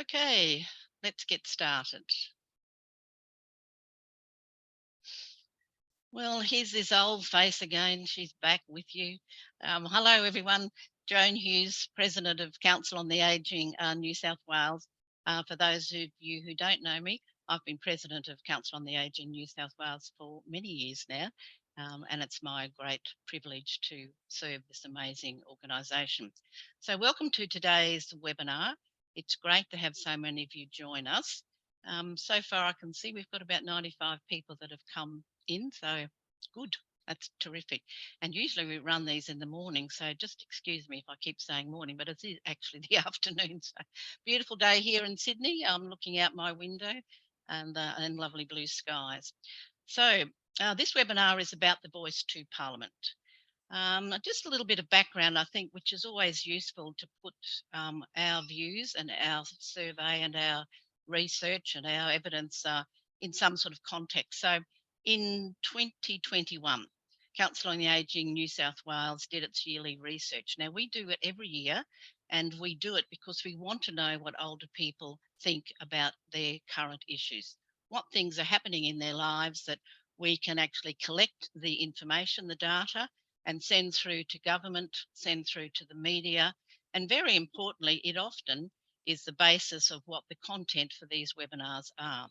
Okay, let's get started. Well, here's this old face again. She's back with you. Hello, everyone. Joan Hughes, President of Council on the Ageing, New South Wales. For those of you who don't know me, I've been President of Council on the Ageing New South Wales for many years now, and it's my great privilege to serve this amazing organisation. So, welcome to today's webinar. It's great to have so many of you join us. So far, I can see we've got about 95 people that have come in, so good. That's terrific. And usually we run these in the morning, so just excuse me if I keep saying morning, but it is actually the afternoon. So beautiful day here in Sydney. I'm looking out my window and lovely blue skies. So this webinar is about the Voice to Parliament. Just a little bit of background, I think, which is always useful to put our views and our survey and our research and our evidence in some sort of context. So in 2021, Council on the Ageing New South Wales did its yearly research. Now, we do it every year, and we do it because we want to know what older people think about their current issues, what things are happening in their lives that we can actually collect the information, the data, and send through to government, send through to the media. And very importantly, it often is the basis of what the content for these webinars are.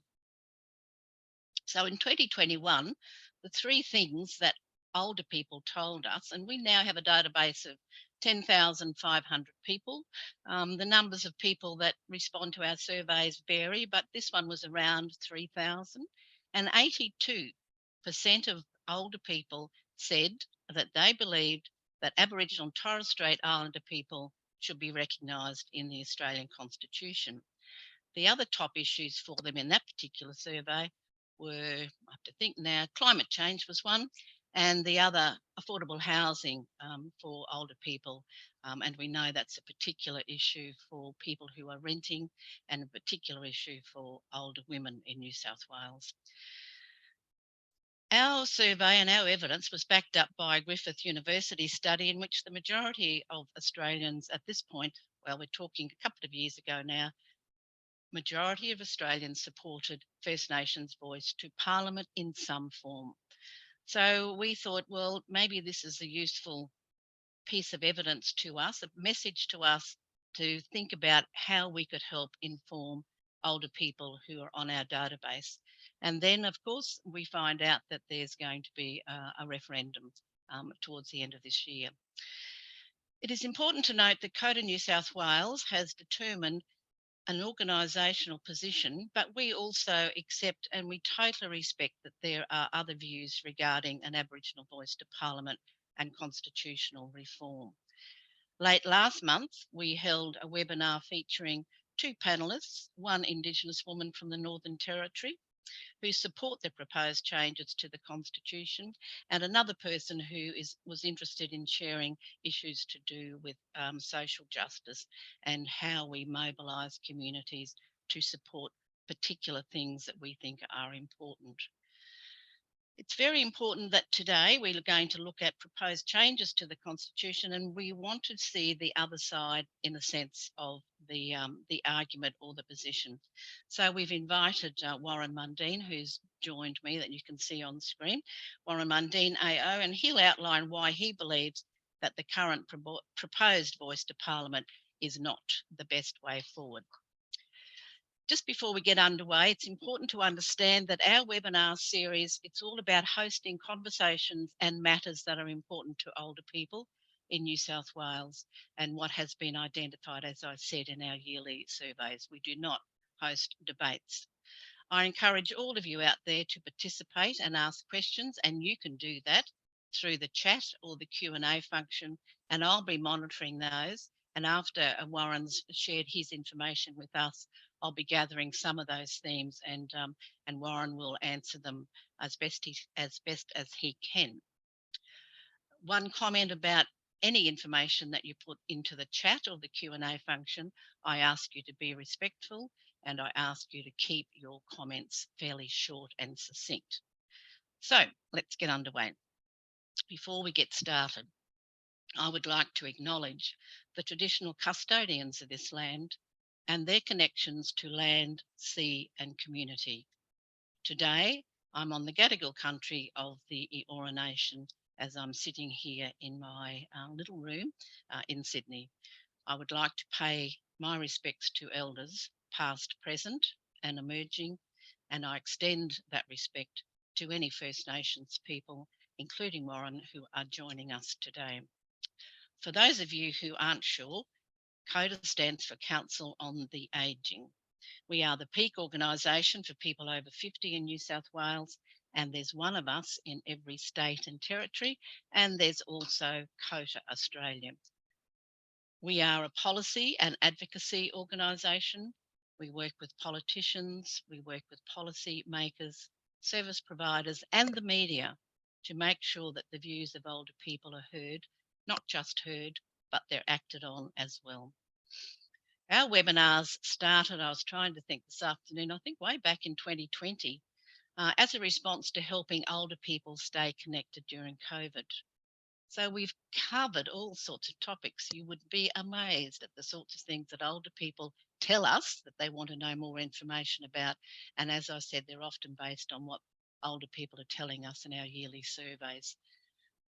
So in 2021, the three things that older people told us, and we now have a database of 10,500 people. The numbers of people that respond to our surveys vary, but this one was around 3,000. And 82% of older people said that they believed that Aboriginal and Torres Strait Islander people should be recognised in the Australian Constitution. The other top issues for them in that particular survey were, I have to think now, climate change was one, and the other, affordable housing for older people. And we know that's a particular issue for people who are renting and a particular issue for older women in New South Wales. Our survey and our evidence was backed up by a Griffith University study in which the majority of Australians at this point, well, we're talking a couple of years ago now, majority of Australians supported First Nations voice to Parliament in some form. So we thought, well, maybe this is a useful piece of evidence to us, a message to us to think about how we could help inform older people who are on our database. And then, of course, we find out that there's going to be a referendum towards the end of this year. It is important to note that COTA New South Wales has determined an organisational position, but we also accept and we totally respect that there are other views regarding an Aboriginal voice to Parliament and constitutional reform. Late last month, we held a webinar featuring two panellists, one Indigenous woman from the Northern Territory who support the proposed changes to the Constitution, and another person who was interested in sharing issues to do with social justice and how we mobilise communities to support particular things that we think are important. It's very important that today we're going to look at proposed changes to the Constitution, and we want to see the other side in the sense of the argument or the position. So we've invited Warren Mundine, who's joined me, that you can see on screen, Warren Mundine AO, and he'll outline why he believes that the current proposed voice to Parliament is not the best way forward. Just before we get underway, it's important to understand that our webinar series, it's all about hosting conversations and matters that are important to older people in New South Wales and what has been identified, as I said, in our yearly surveys. We do not host debates. I encourage all of you out there to participate and ask questions, and you can do that through the chat or the Q&A function, and I'll be monitoring those. And after Warren's shared his information with us, I'll be gathering some of those themes, and Warren will answer them as best as he can. One comment about any information that you put into the chat or the Q&A function, I ask you to be respectful, and I ask you to keep your comments fairly short and succinct. So let's get underway. Before we get started, I would like to acknowledge the traditional custodians of this land, and their connections to land, sea, and community. Today, I'm on the Gadigal country of the Eora Nation as I'm sitting here in my little room in Sydney. I would like to pay my respects to elders, past, present, and emerging, and I extend that respect to any First Nations people, including Warren, who are joining us today. For those of you who aren't sure, COTA stands for Council on the Ageing. We are the peak organisation for people over 50 in New South Wales, and there's one of us in every state and territory, and there's also COTA Australia. We are a policy and advocacy organisation. We work with politicians, we work with policy makers, service providers, and the media to make sure that the views of older people are heard, not just heard, but they're acted on as well. Our webinars started, I was trying to think this afternoon, I think way back in 2020, as a response to helping older people stay connected during COVID. So we've covered all sorts of topics. You would be amazed at the sorts of things that older people tell us that they want to know more information about. And as I said, they're often based on what older people are telling us in our yearly surveys.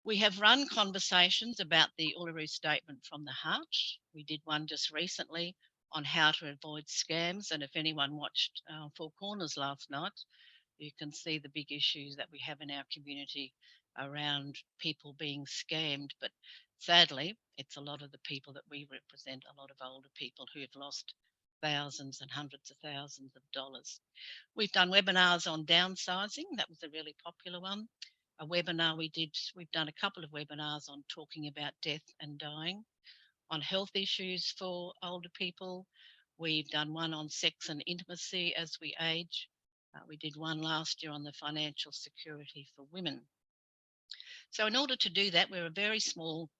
We have run conversations about the Uluru Statement from the Heart. We did one just recently on how to avoid scams. And if anyone watched Four Corners last night, you can see the big issues that we have in our community around people being scammed. But sadly, it's a lot of the people that we represent, a lot of older people who have lost thousands and hundreds of thousands of dollars. We've done webinars on downsizing. That was a really popular one. A webinar we've done a couple of webinars on talking about death and dying, on health issues for older people. We've done one on sex and intimacy as we age. We did one last year on the financial security for women. So in order to do that, we're a very small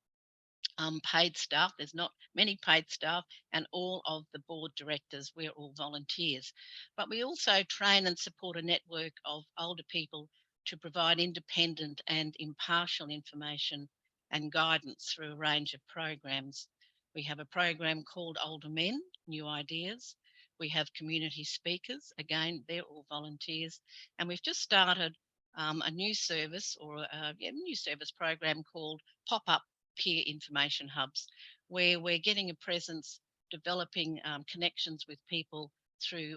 paid staff. There's not many paid staff, and all of the board directors, we're all volunteers. But we also train and support a network of older people to provide independent and impartial information and guidance through a range of programs. We have a program called Older Men, New Ideas. We have community speakers, again, they're all volunteers. And we've just started a new service or a new service program called Pop Up Peer Information Hubs, where we're getting a presence, developing connections with people through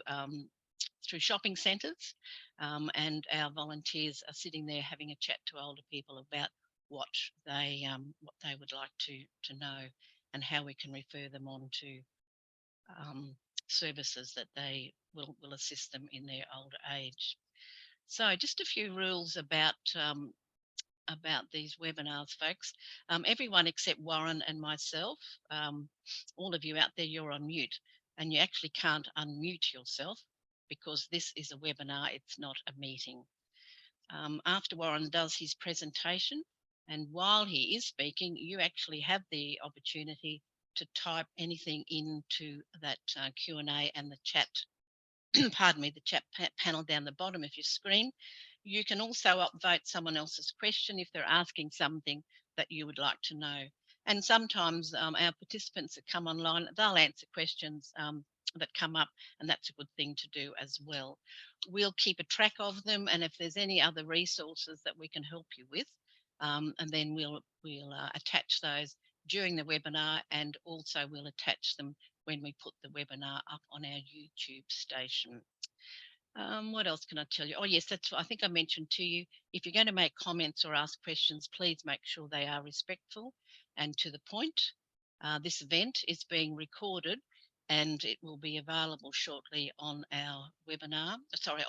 through shopping centres, and our volunteers are sitting there having a chat to older people about what they would like to know and how we can refer them on to services that they will assist them in their older age. So just a few rules about these webinars, folks. Everyone except Warren and myself, all of you out there, you're on mute, and you actually can't unmute yourself because this is a webinar, it's not a meeting. After Warren does his presentation, and while he is speaking, you actually have the opportunity to type anything into that Q&A and the chat pardon me, the chat panel down the bottom of your screen. You can also upvote someone else's question if they're asking something that you would like to know. And sometimes our participants that come online, they'll answer questions that come up, and that's a good thing to do as well. We'll keep a track of them, and if there's any other resources that we can help you with, and then we'll attach those during the webinar, and also we'll attach them when we put the webinar up on our YouTube station. What else can I tell you? Oh, yes, I think I mentioned to you, if you're going to make comments or ask questions, please make sure they are respectful and to the point. This event is being recorded and it will be available shortly on our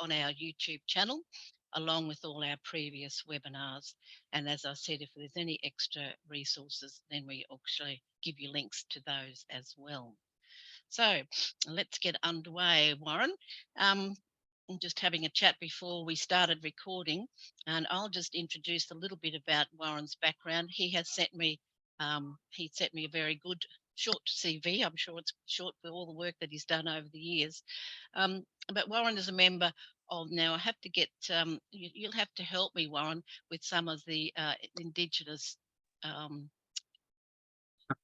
on our YouTube channel, along with all our previous webinars. And as I said, if there's any extra resources, then we actually give you links to those as well. So let's get underway, Warren. I'm just having a chat before we started recording, and I'll just introduce a little bit about Warren's background. He sent me a very good short CV. I'm sure it's short for all the work that he's done over the years. But Warren is a member of, now I have to get, you'll have to help me, Warren, with some of the indigenous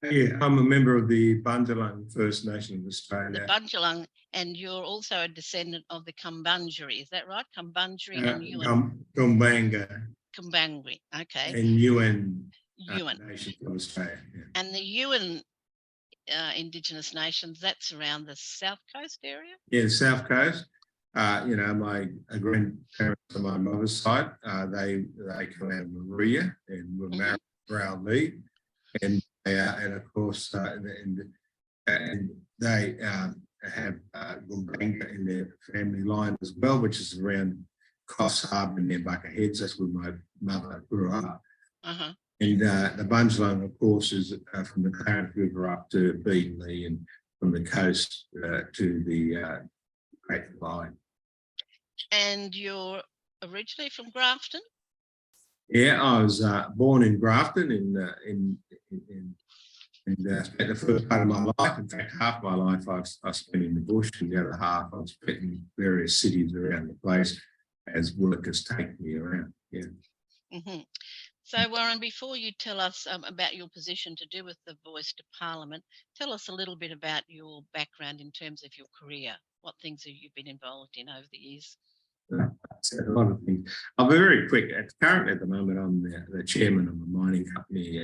Yeah, I'm a member of the Bundjalung First Nation of Australia. The Bundjalung, and you're also a descendant of the Kumbunjeri, is that right? Kumbunjeri and Yuin. Kumbangri. Okay. And Yuin. Yuin. Nation of Australia. Yeah. And the Yuin indigenous nations, that's around the south coast area? Yeah, the south coast. My grandparents on my mother's side, they come out of Maria and were married to Brown Lee, and of course, and they have Gumbanga in their family line as well, which is around Coffs Harbour near Buckerheads. That's where my mother grew up. And the Bundjalung, of course, is from the Clarence River up to Beatonley, and from the coast to the Great Line. And you're originally from Grafton? Yeah, I was born in Grafton and spent the first part of my life. In fact, half my life I spent in the bush, and the other half I spent in various cities around the place as work has taken me around. Yeah. So, Warren, before you tell us about your position to do with the Voice to Parliament, tell us a little bit about your background in terms of your career. What things have you been involved in over the years? A lot of things. I'll be very quick. Currently, at the moment, I'm the chairman of a mining company,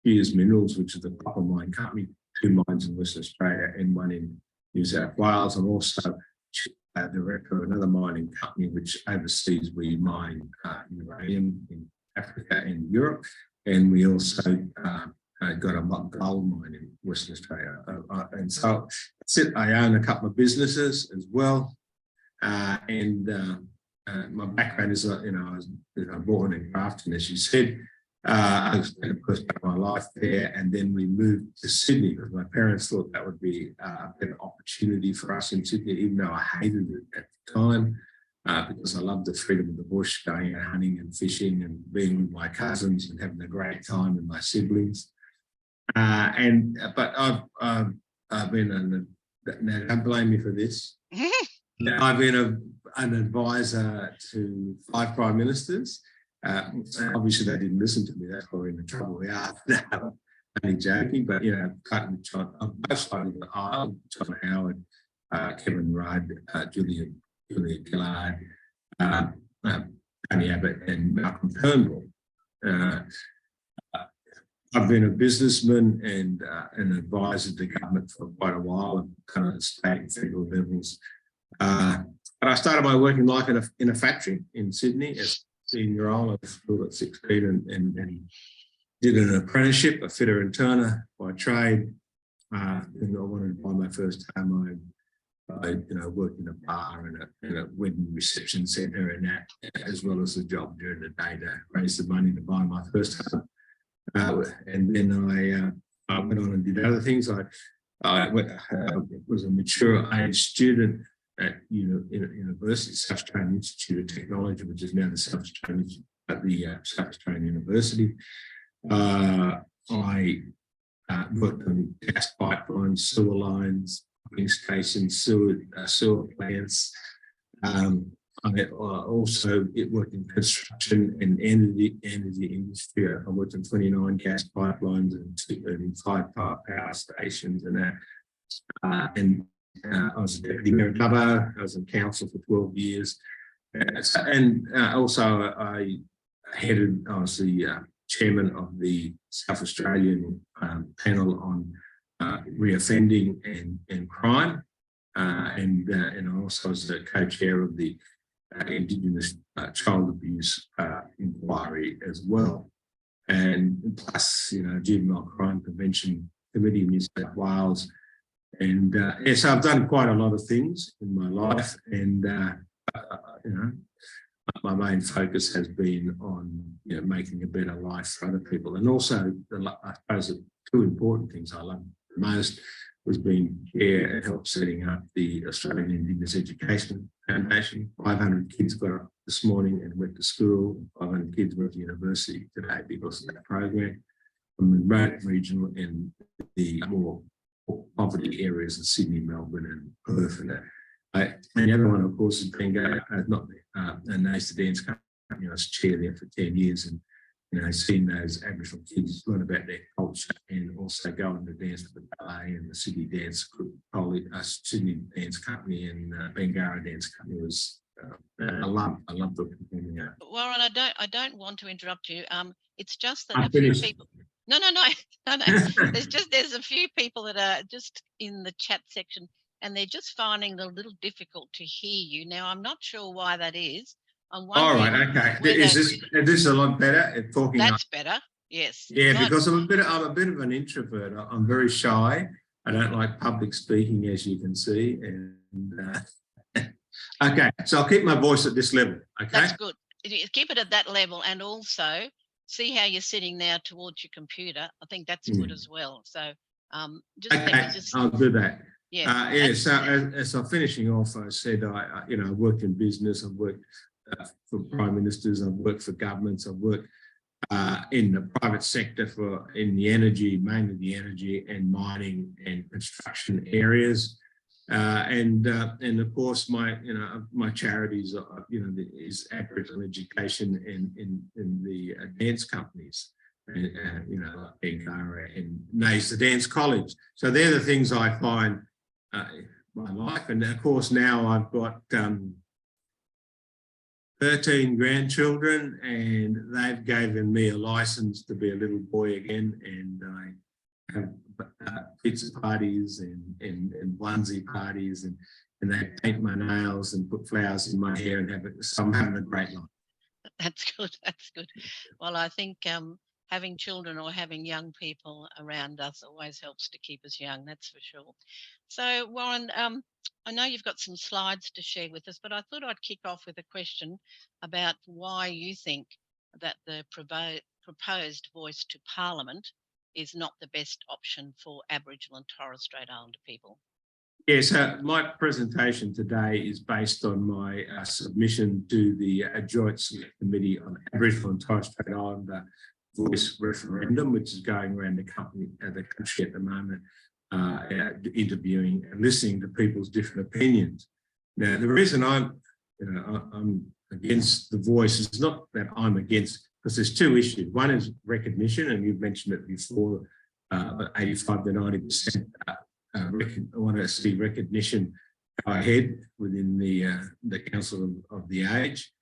Hughes Minerals, which is a copper mine company, 2 mines in Western Australia and 1 in New South Wales. I'm also director of another mining company which oversees we mine uranium in Africa and Europe, and we also got a gold mine in Western Australia. And so that's it. I own a couple of businesses as well. My background is, I was born in Grafton, as you said. I spent the first part of my life there, and then we moved to Sydney because my parents thought that would be a better opportunity for us in Sydney, even though I hated it at the time, because I loved the freedom of the bush, going out hunting and fishing and being with my cousins and having a great time with my siblings. But I've been now don't blame me for this. I've been an advisor to 5 prime ministers. Obviously, they didn't listen to me. That's probably the trouble we are now. Only joking, but John Howard, Kevin Rudd, Julia Gillard, Tony Abbott, and Malcolm Turnbull. I've been a businessman and an advisor to government for quite a while, kind of state and federal levels. But I started my working life in a factory in Sydney as a senior role. I was school at 16 and did an apprenticeship, a fitter and turner by trade. And I wanted to buy my first home. I worked in a bar and a wedding reception centre and that, as well as a job during the day to raise the money to buy my first home. And then I went on and did other things. I was a mature age student at University, South Australian Institute of Technology, which is now the South Australian University. I worked on gas pipelines, sewer lines, pumping stations, sewer plants. I also worked in construction and energy industry. I worked on 29 gas pipelines and 5 power stations and that. I was a deputy mayor of Dubbo. I was in council for 12 years. Also I was the chairman of the South Australian panel on reoffending and crime. And I also was the co-chair of the Indigenous Child Abuse Inquiry as well. And plus, Juvenile Crime Prevention Committee in New South Wales. And so I've done quite a lot of things in my life, and my main focus has been on making a better life for other people. And also, I suppose the 2 important things I love the most was being chair and help setting up the Australian Indigenous Education Foundation. 500 kids got up this morning and went to school. 500 kids went to university today because of that program. From the remote region and the more poverty areas of Sydney, Melbourne, and Perth, and that. And the other one, of course, has been a Nace the Dance Company. I was chair there for 10 years, and seeing those Aboriginal kids learn about their culture and also going to dance with the ballet and the Sydney Dance Group, Sydney Dance Company and Bangara Dance Company was. I love the performing art. Warren, I don't want to interrupt you. It's just that I'm a few finished. people. No. There's a few people that are just in the chat section, and they're just finding it a little difficult to hear you. Now, I'm not sure why that is. I'm All wondering. right, okay. Is this a lot better at talking? That's better. Yes. Yeah, because I'm a bit of an introvert. I'm very shy. I don't like public speaking, as you can see. And okay, so I'll keep my voice at this level. Okay, that's good. Keep it at that level, and also see how you're sitting now towards your computer. I think that's good as well. So I'll do that. Yeah. So as I'm finishing off, I said I worked in business. I've worked for prime ministers. I've worked for governments. I've worked in the private sector mainly the energy and mining and construction areas. And of course my charities is Aboriginal education in the dance companies, like Bangara and Nays the Dance College. So they're the things I find my life. And of course now I've got 13 grandchildren, and they've given me a license to be a little boy again, and I have pizza parties and onesie parties, and they paint my nails and put flowers in my hair and so I'm having a great life. That's good. That's good. Well, I think having children or having young people around us always helps to keep us young. That's for sure. So, Warren, I know you've got some slides to share with us, but I thought I'd kick off with a question about why you think that the proposed voice to Parliament is not the best option for Aboriginal and Torres Strait Islander people. Yeah, so my presentation today is based on my submission to the Joint Select Committee on Aboriginal and Torres Strait Islander Voice referendum, which is going around the country at the moment, interviewing and listening to people's different opinions. Now, the reason I'm against the voice is not that I'm against, because there's two issues. One is recognition, and you've mentioned it before, 85 to 90%. I want to see recognition go ahead within the Council of the Age.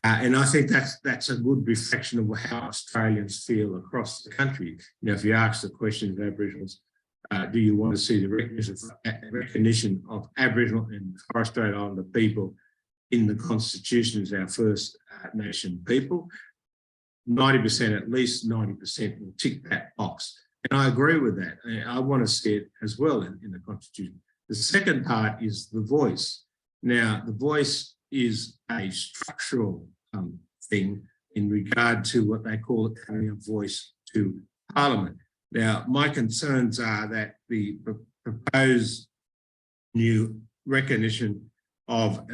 And I think that's a good reflection of how Australians feel across the country. If you ask the question of Aboriginals, do you want to see the recognition of Aboriginal and Torres Strait Islander people in the Constitution as our First Nation people? 90%, at least 90% will tick that box. And I agree with that. I want to see it as well in the Constitution. The second part is the voice. Now, the voice is a structural thing in regard to what they call having a voice to Parliament. Now, my concerns are that the proposed new recognition of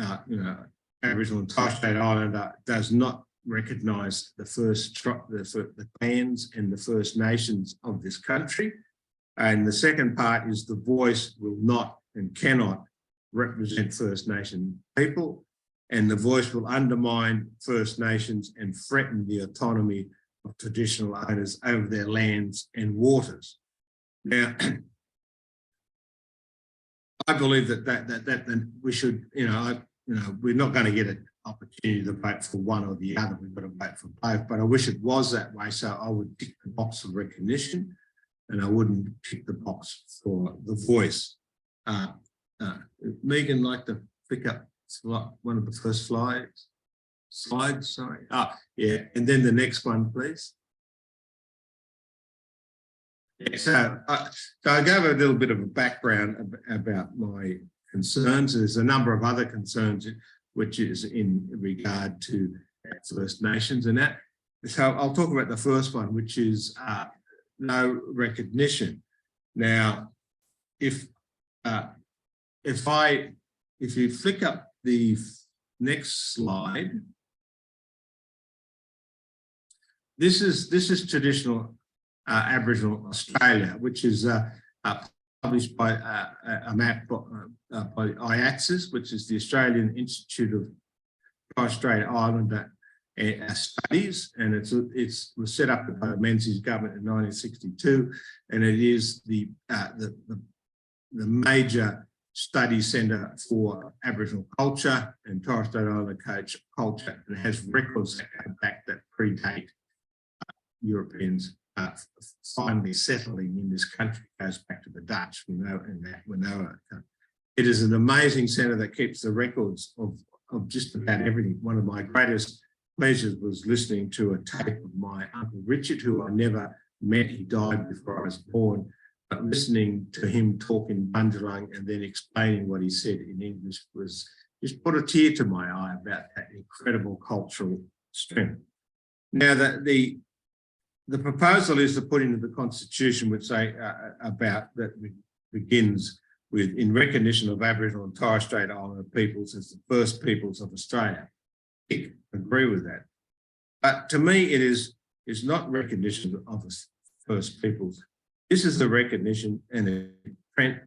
Aboriginal and Torres Strait Islander does not recognise the clans and the First Nations of this country. And the second part is the voice will not and cannot represent First Nation people, and the voice will undermine First Nations and threaten the autonomy of traditional owners over their lands and waters. Now, I believe that we should, we're not going to get an opportunity to vote for one or the other. We've got to vote for both, but I wish it was that way. So I would tick the box of recognition, and I wouldn't tick the box for the voice. Megan, like to pick up one of the first slides. Sorry. Yeah, and then the next one, please. Yeah, so I gave a little bit of a background about my concerns. There's a number of other concerns, which is in regard to First Nations and that. So I'll talk about the first one, which is no recognition. Now, if you flick up the next slide, this is traditional Aboriginal Australia, which is published by a map by IAXIS, which is the Australian Institute of Torres Strait Islander studies, and it was set up by the Menzies government in 1962, and it is the major study centre for Aboriginal culture and Torres Strait Islander culture, and has records that go back that predate Europeans finally settling in this country. It goes back to the Dutch, we know, and that we know it is an amazing centre that keeps the records of just about everything. One of my greatest pleasures was listening to a tape of my Uncle Richard, who I never met. He died before I was born. But listening to him talk in Bundjalung and then explaining what he said in English was just put a tear to my eye about that incredible cultural strength. Now, the proposal is to put into the Constitution, which say about that begins with, in recognition of Aboriginal and Torres Strait Islander peoples as the first peoples of Australia. I agree with that. But to me, it is not recognition of the first peoples. This is the recognition and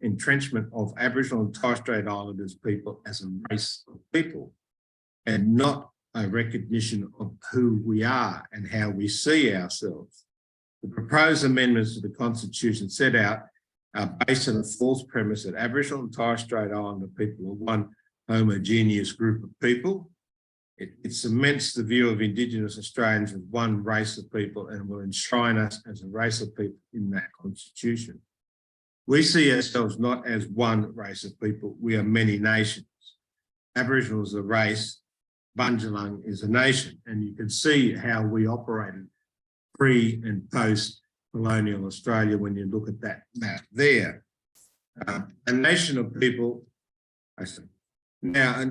entrenchment of Aboriginal and Torres Strait Islanders people as a race of people, and not a recognition of who we are and how we see ourselves. The proposed amendments to the Constitution set out are based on a false premise that Aboriginal and Torres Strait Islander people are one homogeneous group of people. It cements the view of Indigenous Australians as one race of people and will enshrine us as a race of people in that Constitution. We see ourselves not as one race of people, we are many nations. Aboriginal is a race, Bundjalung is a nation, and you can see how we operated pre and post-colonial Australia when you look at that map there. A nation of people, I say, now,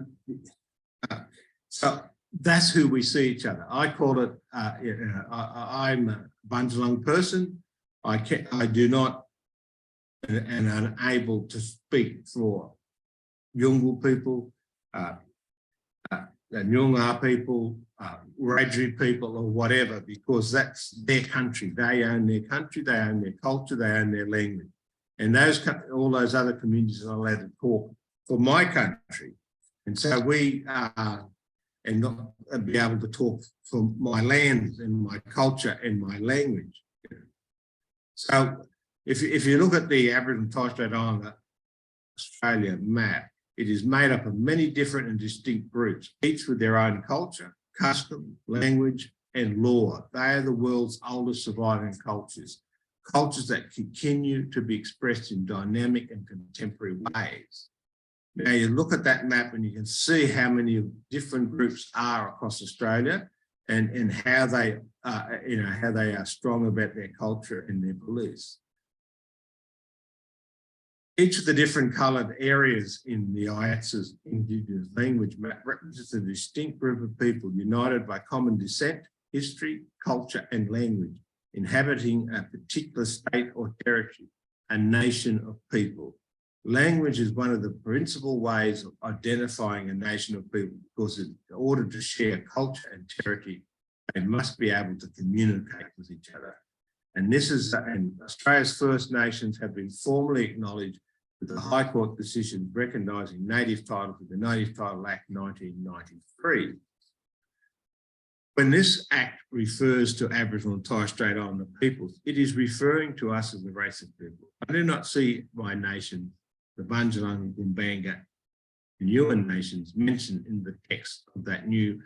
so that's who we see each other. I call it, I'm a Bundjalung person. I do not and unable to speak for Yolngu people, Nyungar people, Wiradjuri people, or whatever, because that's their country. They own their country, they own their culture, they own their language. And all those other communities are allowed to talk for my country. And so we are, and not be able to talk for my land and my culture and my language. So if you look at the Aboriginal and Torres Strait Islander Australia map, it is made up of many different and distinct groups, each with their own culture, custom, language, and law. They are the world's oldest surviving cultures, cultures that continue to be expressed in dynamic and contemporary ways. Now you look at that map and you can see how many different groups are across Australia and how they how they are strong about their culture and their beliefs. Each of the different coloured areas in the IATS's Indigenous language map represents a distinct group of people united by common descent, history, culture and language, inhabiting a particular state or territory, a nation of people. Language is one of the principal ways of identifying a nation of people, because in order to share culture and territory, they must be able to communicate with each other. And this is, and Australia's First Nations have been formally acknowledged with the High Court decision recognising native title with the Native Title Act 1993. When this Act refers to Aboriginal and Torres Strait Islander peoples, it is referring to us as a race of people. I do not see my nation, the Bundjalung, Gumbaynggirr, and Yuin nations mentioned in the text of that new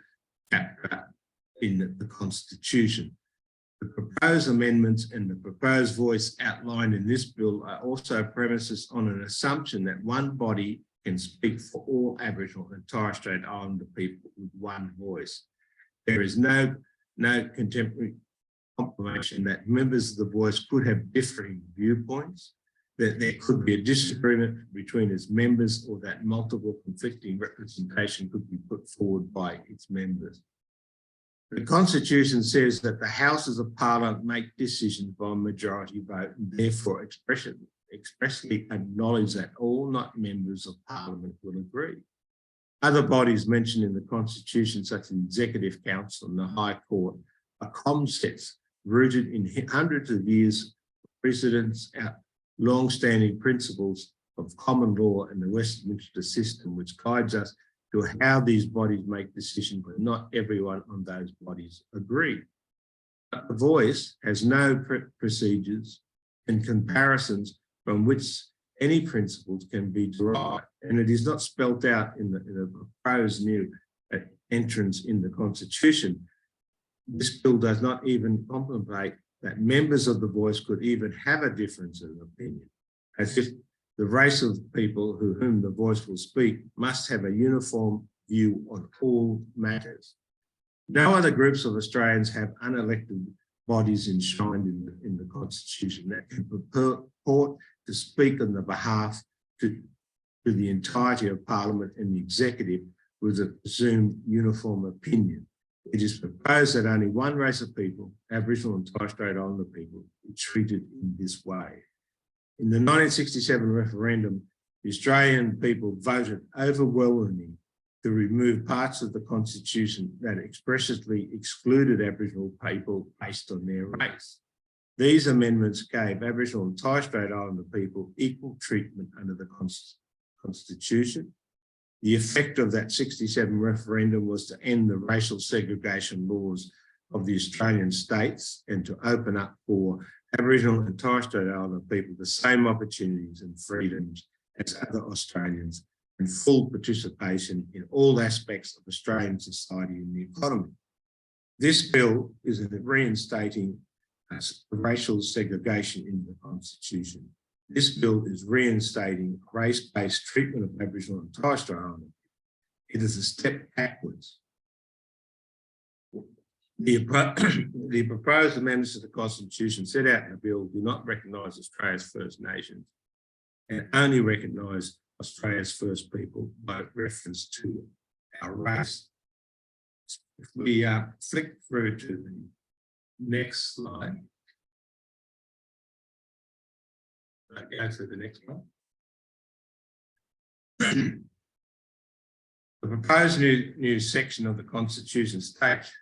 chapter in the Constitution. The proposed amendments and the proposed voice outlined in this bill are also premises on an assumption that one body can speak for all Aboriginal and Torres Strait Islander people with one voice. There is no contemporary confirmation that members of the voice could have differing viewpoints, that there could be a disagreement between its members, or that multiple conflicting representation could be put forward by its members. The Constitution says that the Houses of Parliament make decisions by majority vote, and therefore expressly acknowledge that all not members of Parliament will agree. Other bodies mentioned in the Constitution, such as the Executive Council and the High Court, are concepts rooted in hundreds of years of precedents, long-standing principles of common law and the Westminster system, which guides us to how these bodies make decisions, but not everyone on those bodies agree. But the voice has no procedures and comparisons from which any principles can be derived, and it is not spelt out in the proposed new entrance in the Constitution. This bill does not even contemplate that members of the voice could even have a difference of opinion, as if the race of people whom the voice will speak must have a uniform view on all matters. No other groups of Australians have unelected bodies enshrined in the Constitution that can purport to speak on the behalf to the entirety of Parliament and the Executive with a presumed uniform opinion. It is proposed that only one race of people, Aboriginal and Torres Strait Islander people, be treated in this way. In the 1967 referendum, the Australian people voted overwhelmingly to remove parts of the Constitution that expressly excluded Aboriginal people based on their race. These amendments gave Aboriginal and Torres Strait Islander people equal treatment under the Constitution. The effect of that 67 referendum was to end the racial segregation laws of the Australian states and to open up for Aboriginal and Torres Strait Islander people the same opportunities and freedoms as other Australians and full participation in all aspects of Australian society and the economy. This bill is reinstating racial segregation in the Constitution. This bill is reinstating race-based treatment of Aboriginal and Torres Strait Islander. It is a step backwards. The proposed amendments to the Constitution set out in the bill do not recognise Australia's First Nations and only recognise Australia's First People by reference to our race. If we flick through to the next slide. Go to the next one. The proposed new section of the Constitution states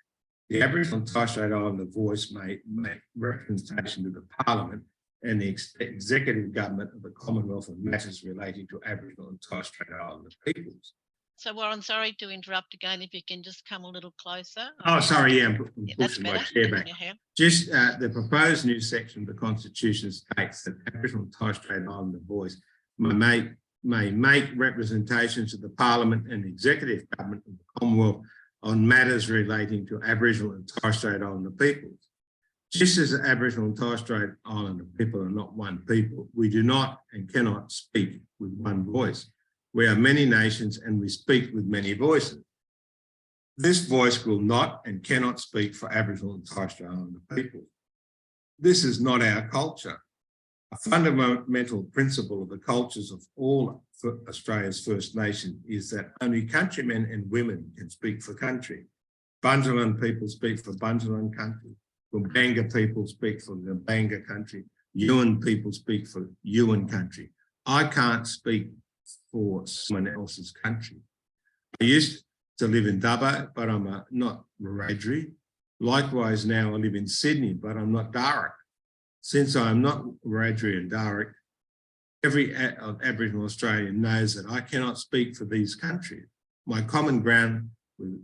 the Aboriginal and Torres Strait Islander voice may make representation to the Parliament and the executive government of the Commonwealth on matters relating to Aboriginal and Torres Strait Islander peoples. So Warren, sorry to interrupt again, if you can just come a little closer. Oh, sorry, yeah, I'm pushing my chair back. Yeah. Just the proposed new section of the Constitution states that Aboriginal and Torres Strait Islander voice may make representations to the Parliament and the executive government of the Commonwealth on matters relating to Aboriginal and Torres Strait Islander peoples. Just as the Aboriginal and Torres Strait Islander people are not one people, we do not and cannot speak with one voice. We are many nations and we speak with many voices. This voice will not and cannot speak for Aboriginal and Torres Strait Islander people. This is not our culture. A fundamental principle of the cultures of all Australia's First Nations is that only countrymen and women can speak for country. Bundjalung people speak for Bundjalung country. Gumbaynggirr people speak for Gumbaynggirr country. Yuin people speak for Yuin country. I can't speak for someone else's country. I used to live in Dubbo, but I'm not Wiradjuri. Likewise, now I live in Sydney, but I'm not Darug. Since I'm not Wiradjuri and Darug, every Aboriginal Australian knows that I cannot speak for these countries. My common ground with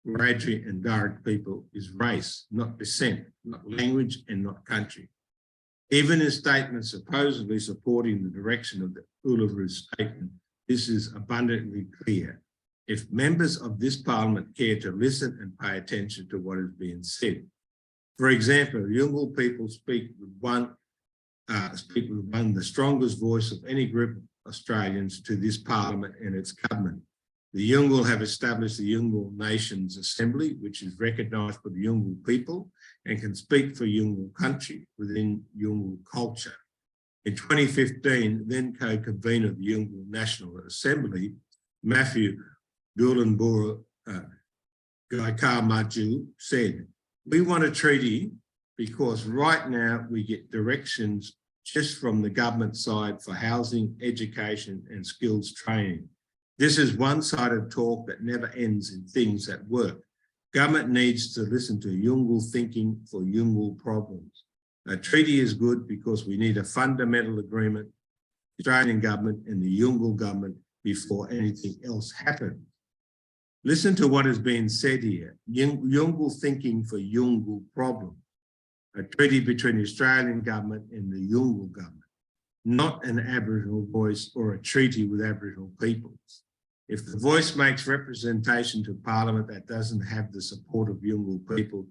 Wiradjuri and Darug people is race, not descent, not language and not country. Even in statements supposedly supporting the direction of the Uluru Statement, this is abundantly clear. If members of this Parliament care to listen and pay attention to what is being said. For example, Yolngu people speak with the strongest voice of any group of Australians to this Parliament and its government. The Yolngu have established the Yolngu Nations Assembly, which is recognised by the Yolngu people and can speak for Yolngu country within Yolngu culture. In 2015, then co-convener of the Yolngu National Assembly, Matthew Gulanbura Gaikar Maju said, "We want a treaty because right now we get directions just from the government side for housing, education and skills training. This is one-sided talk that never ends in things that work. Government needs to listen to Yolngu thinking for Yolngu problems. A treaty is good because we need a fundamental agreement, the Australian government and the Yolngu government before anything else happens. Listen to what has been said here. Yungal thinking for Yungal problem. A treaty between the Australian government and the Yungal government, not an Aboriginal voice or a treaty with Aboriginal peoples. If the voice makes representation to Parliament that doesn't have the support of Yungal people,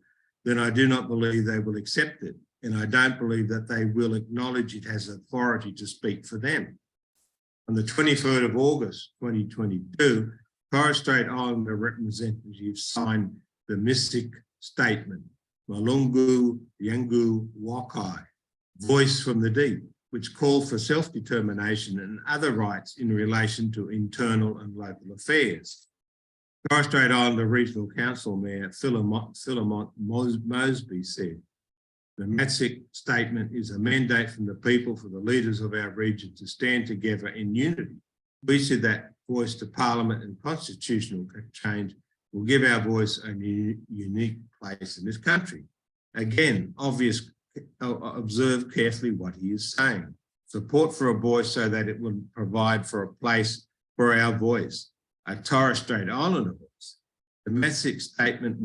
then I do not believe they will accept it, and I don't believe that they will acknowledge it has authority to speak for them. On the 23rd of August 2022, Torres Strait Islander representatives signed the mystic statement, Malungu Yangu Wakai, Voice from the Deep, which called for self-determination and other rights in relation to internal and local affairs. Torres Strait Islander Regional Council Mayor Philemont Mosby said, the Matsic statement is a mandate from the people for the leaders of our region to stand together in unity. We see that voice to Parliament and constitutional change will give our voice a unique place in this country. Again, observe carefully what he is saying. Support for a voice so that it will provide for a place for our voice, a Torres Strait Islander voice. The Matsic statement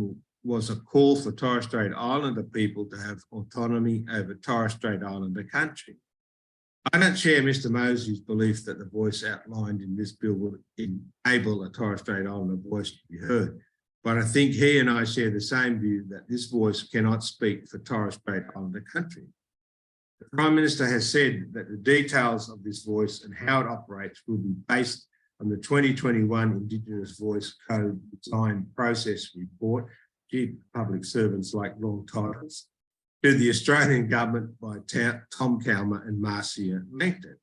was a call for Torres Strait Islander people to have autonomy over Torres Strait Islander country. I don't share Mr. Mosey's belief that the voice outlined in this bill will enable a Torres Strait Islander voice to be heard, but I think he and I share the same view that this voice cannot speak for Torres Strait Islander country. The Prime Minister has said that the details of this voice and how it operates will be based on the 2021 Indigenous Voice Code Design Process Report. Gee, public servants like long titles. To the Australian Government by Tom Calma and Marcia Langton.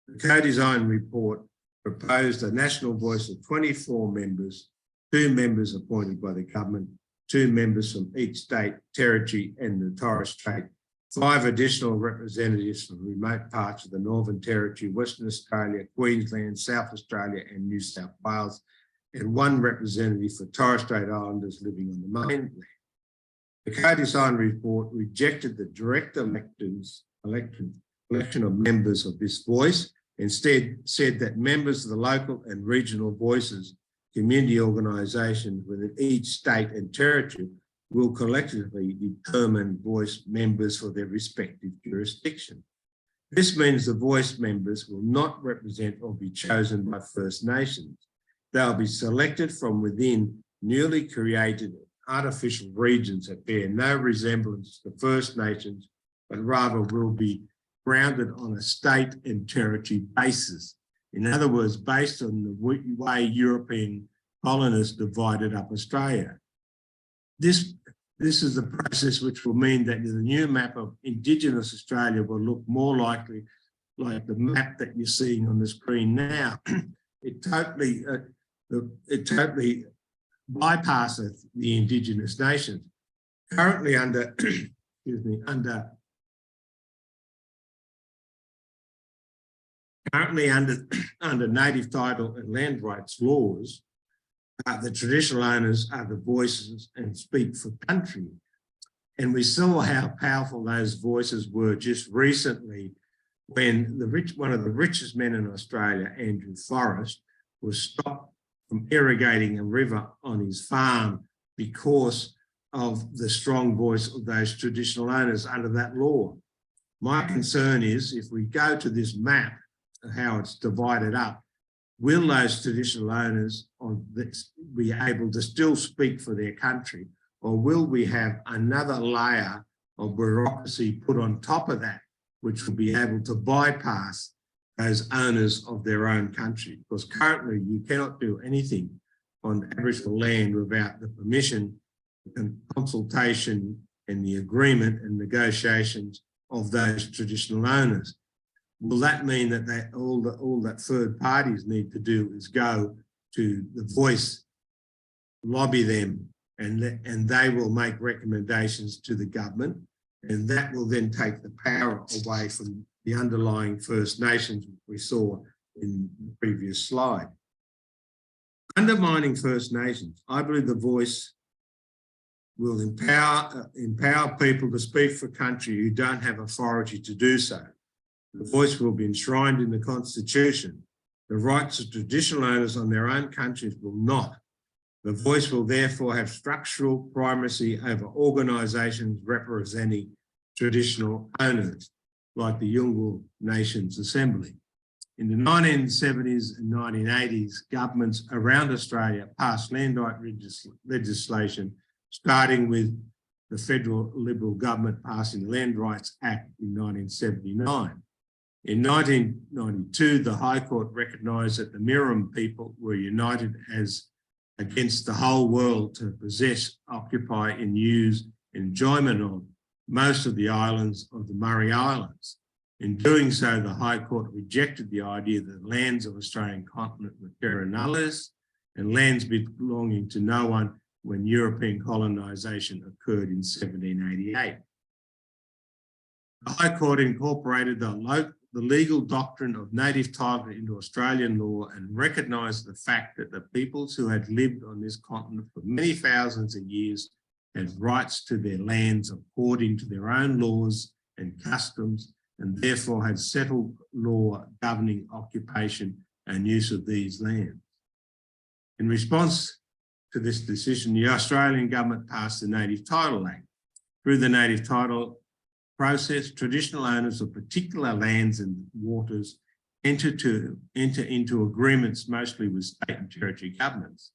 The co-design report proposed a national voice of 24 members, 2 members appointed by the government, 2 members from each state, territory and the Torres Strait, 5 additional representatives from remote parts of the Northern Territory, Western Australia, Queensland, South Australia and New South Wales, and 1 representative for Torres Strait Islanders living on the mainland. The co-design report rejected the direct election of members of this voice, instead said that members of the local and regional voices, community organisations within each state and territory will collectively determine voice members for their respective jurisdiction. This means the voice members will not represent or be chosen by First Nations. They'll be selected from within newly created artificial regions that bear no resemblance to First Nations, but rather will be grounded on a state and territory basis. In other words, based on the way European colonists divided up Australia. This is the process which will mean that the new map of Indigenous Australia will look more likely like the map that you're seeing on the screen now. It totally bypasses the Indigenous nations. Currently under, under native title and land rights laws, the traditional owners are the voices and speak for country. And we saw how powerful those voices were just recently when one of the richest men in Australia, Andrew Forrest, was stopped from irrigating a river on his farm because of the strong voice of those traditional owners under that law. My concern is if we go to this map, how it's divided up, will those traditional owners be able to still speak for their country, or will we have another layer of bureaucracy put on top of that, which will be able to bypass those owners of their own country? Because currently you cannot do anything on Aboriginal land without the permission and consultation and the agreement and negotiations of those traditional owners. Will that mean that all that third parties need to do is go to the voice, lobby them, and they will make recommendations to the government, and that will then take the power away from the underlying First Nations we saw in the previous slide. Undermining First Nations, I believe the voice will empower people to speak for country who don't have authority to do so. The voice will be enshrined in the Constitution. The rights of traditional owners on their own countries will not. The voice will therefore have structural primacy over organisations representing traditional owners, like the Yolngu Nations Assembly. In the 1970s and 1980s, governments around Australia passed land right legislation, starting with the federal Liberal government passing the Land Rights Act in 1979. In 1992, the High Court recognised that the Miram people were united as against the whole world to possess, occupy and use enjoyment of most of the islands of the Murray Islands. In doing so, the High Court rejected the idea that lands of Australian continent were terra nullius and lands belonging to no one when European colonisation occurred in 1788. The High Court incorporated the legal doctrine of native title into Australian law and recognised the fact that the peoples who had lived on this continent for many thousands of years had rights to their lands according to their own laws and customs, and therefore had settled law governing occupation and use of these lands. In response to this decision, the Australian government passed the Native Title Act. Through the Native Title process, traditional owners of particular lands and waters enter into agreements mostly with state and territory governments.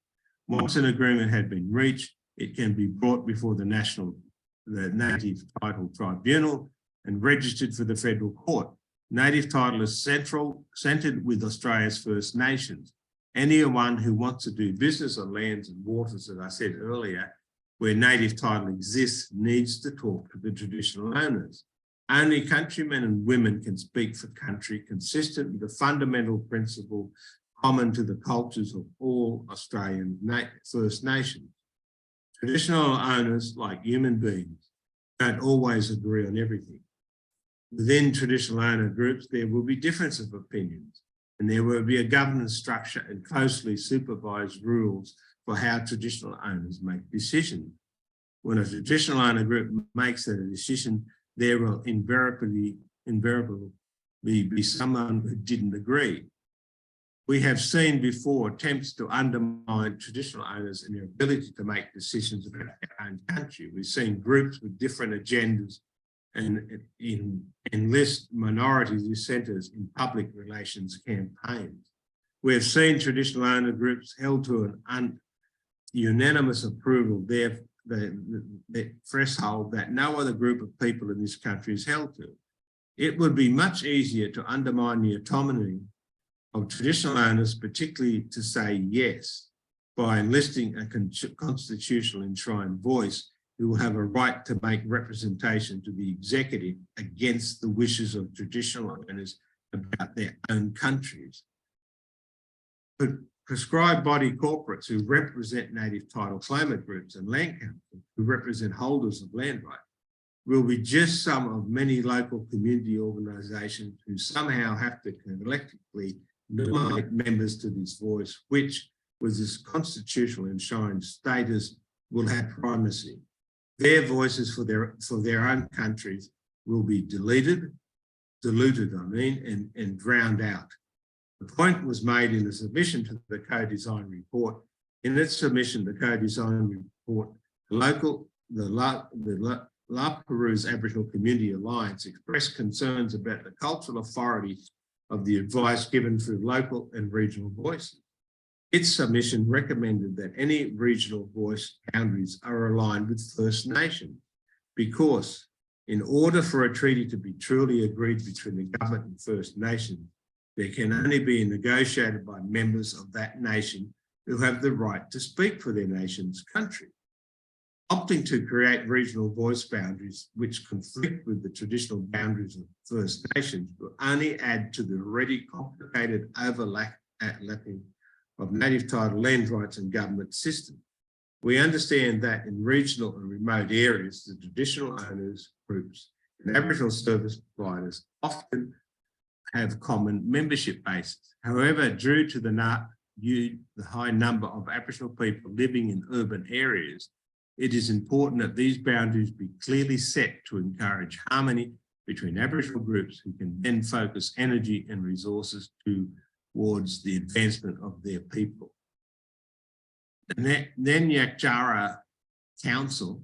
Once an agreement had been reached, it can be brought before the Native Title Tribunal and registered for the federal court. Native title is centred with Australia's First Nations. Anyone who wants to do business on lands and waters, as I said earlier, where native title exists, needs to talk to the traditional owners. Only countrymen and women can speak for country, consistent with the fundamental principle common to the cultures of all Australian First Nations. Traditional owners, like human beings, don't always agree on everything. Within traditional owner groups, there will be differences of opinions, and there will be a governance structure and closely supervised rules for how traditional owners make decisions. When a traditional owner group makes a decision, there will invariably be someone who didn't agree. We have seen before attempts to undermine traditional owners and their ability to make decisions about their own country. We've seen groups with different agendas and enlist minority dissenters in public relations campaigns. We have seen traditional owner groups held to an unanimous approval, the threshold that no other group of people in this country is held to. It would be much easier to undermine the autonomy of traditional owners, particularly to say yes, by enlisting a constitutional enshrined voice who will have a right to make representation to the executive against the wishes of traditional owners about their own countries. But prescribed body corporates who represent native title claimant groups and land councils who represent holders of land rights will be just some of many local community organisations who somehow have to collectively nominate members to this voice, which, with this constitutional enshrined status, will have primacy. Their voices for their own countries will be diluted, and drowned out. The point was made in the submission to the co-design report. In its submission, the co-design report, the La Perouse Aboriginal Community Alliance expressed concerns about the cultural authority of the advice given through local and regional voices. Its submission recommended that any regional voice boundaries are aligned with First Nations, because in order for a treaty to be truly agreed between the government and First Nations, there can only be negotiated by members of that nation who have the right to speak for their nation's country. Opting to create regional voice boundaries which conflict with the traditional boundaries of First Nations will only add to the already complicated overlapping of native title land rights and government systems. We understand that in regional and remote areas, the traditional owners, groups, and Aboriginal service providers often have common membership bases. However, due to the high number of Aboriginal people living in urban areas, it is important that these boundaries be clearly set to encourage harmony between Aboriginal groups who can then focus energy and resources towards the advancement of their people. The Nyanyak Jara Council,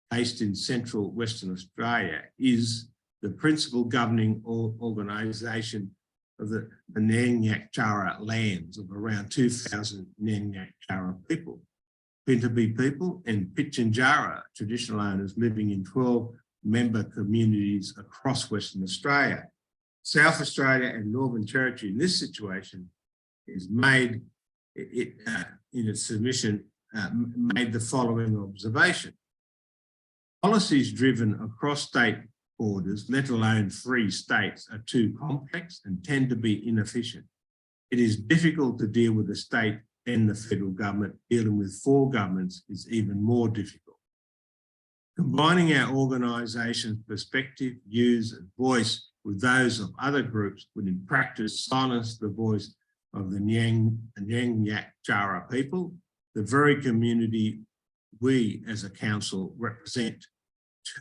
based in central Western Australia, is the principal governing organisation of the Nyanyak Jara lands of around 2,000 Nyanyak Jara people, Pintabee people and Pitjantjara traditional owners living in 12 member communities across Western Australia. South Australia and Northern Territory in this situation is made, in its submission, made the following observation. Policies driven across state borders, let alone free states, are too complex and tend to be inefficient. It is difficult to deal with the state and the federal government. Dealing with four governments is even more difficult. Combining our organisation's perspective, views and voice with those of other groups would in practice silence the voice of the Nyanyak Jara people, the very community we as a council represent.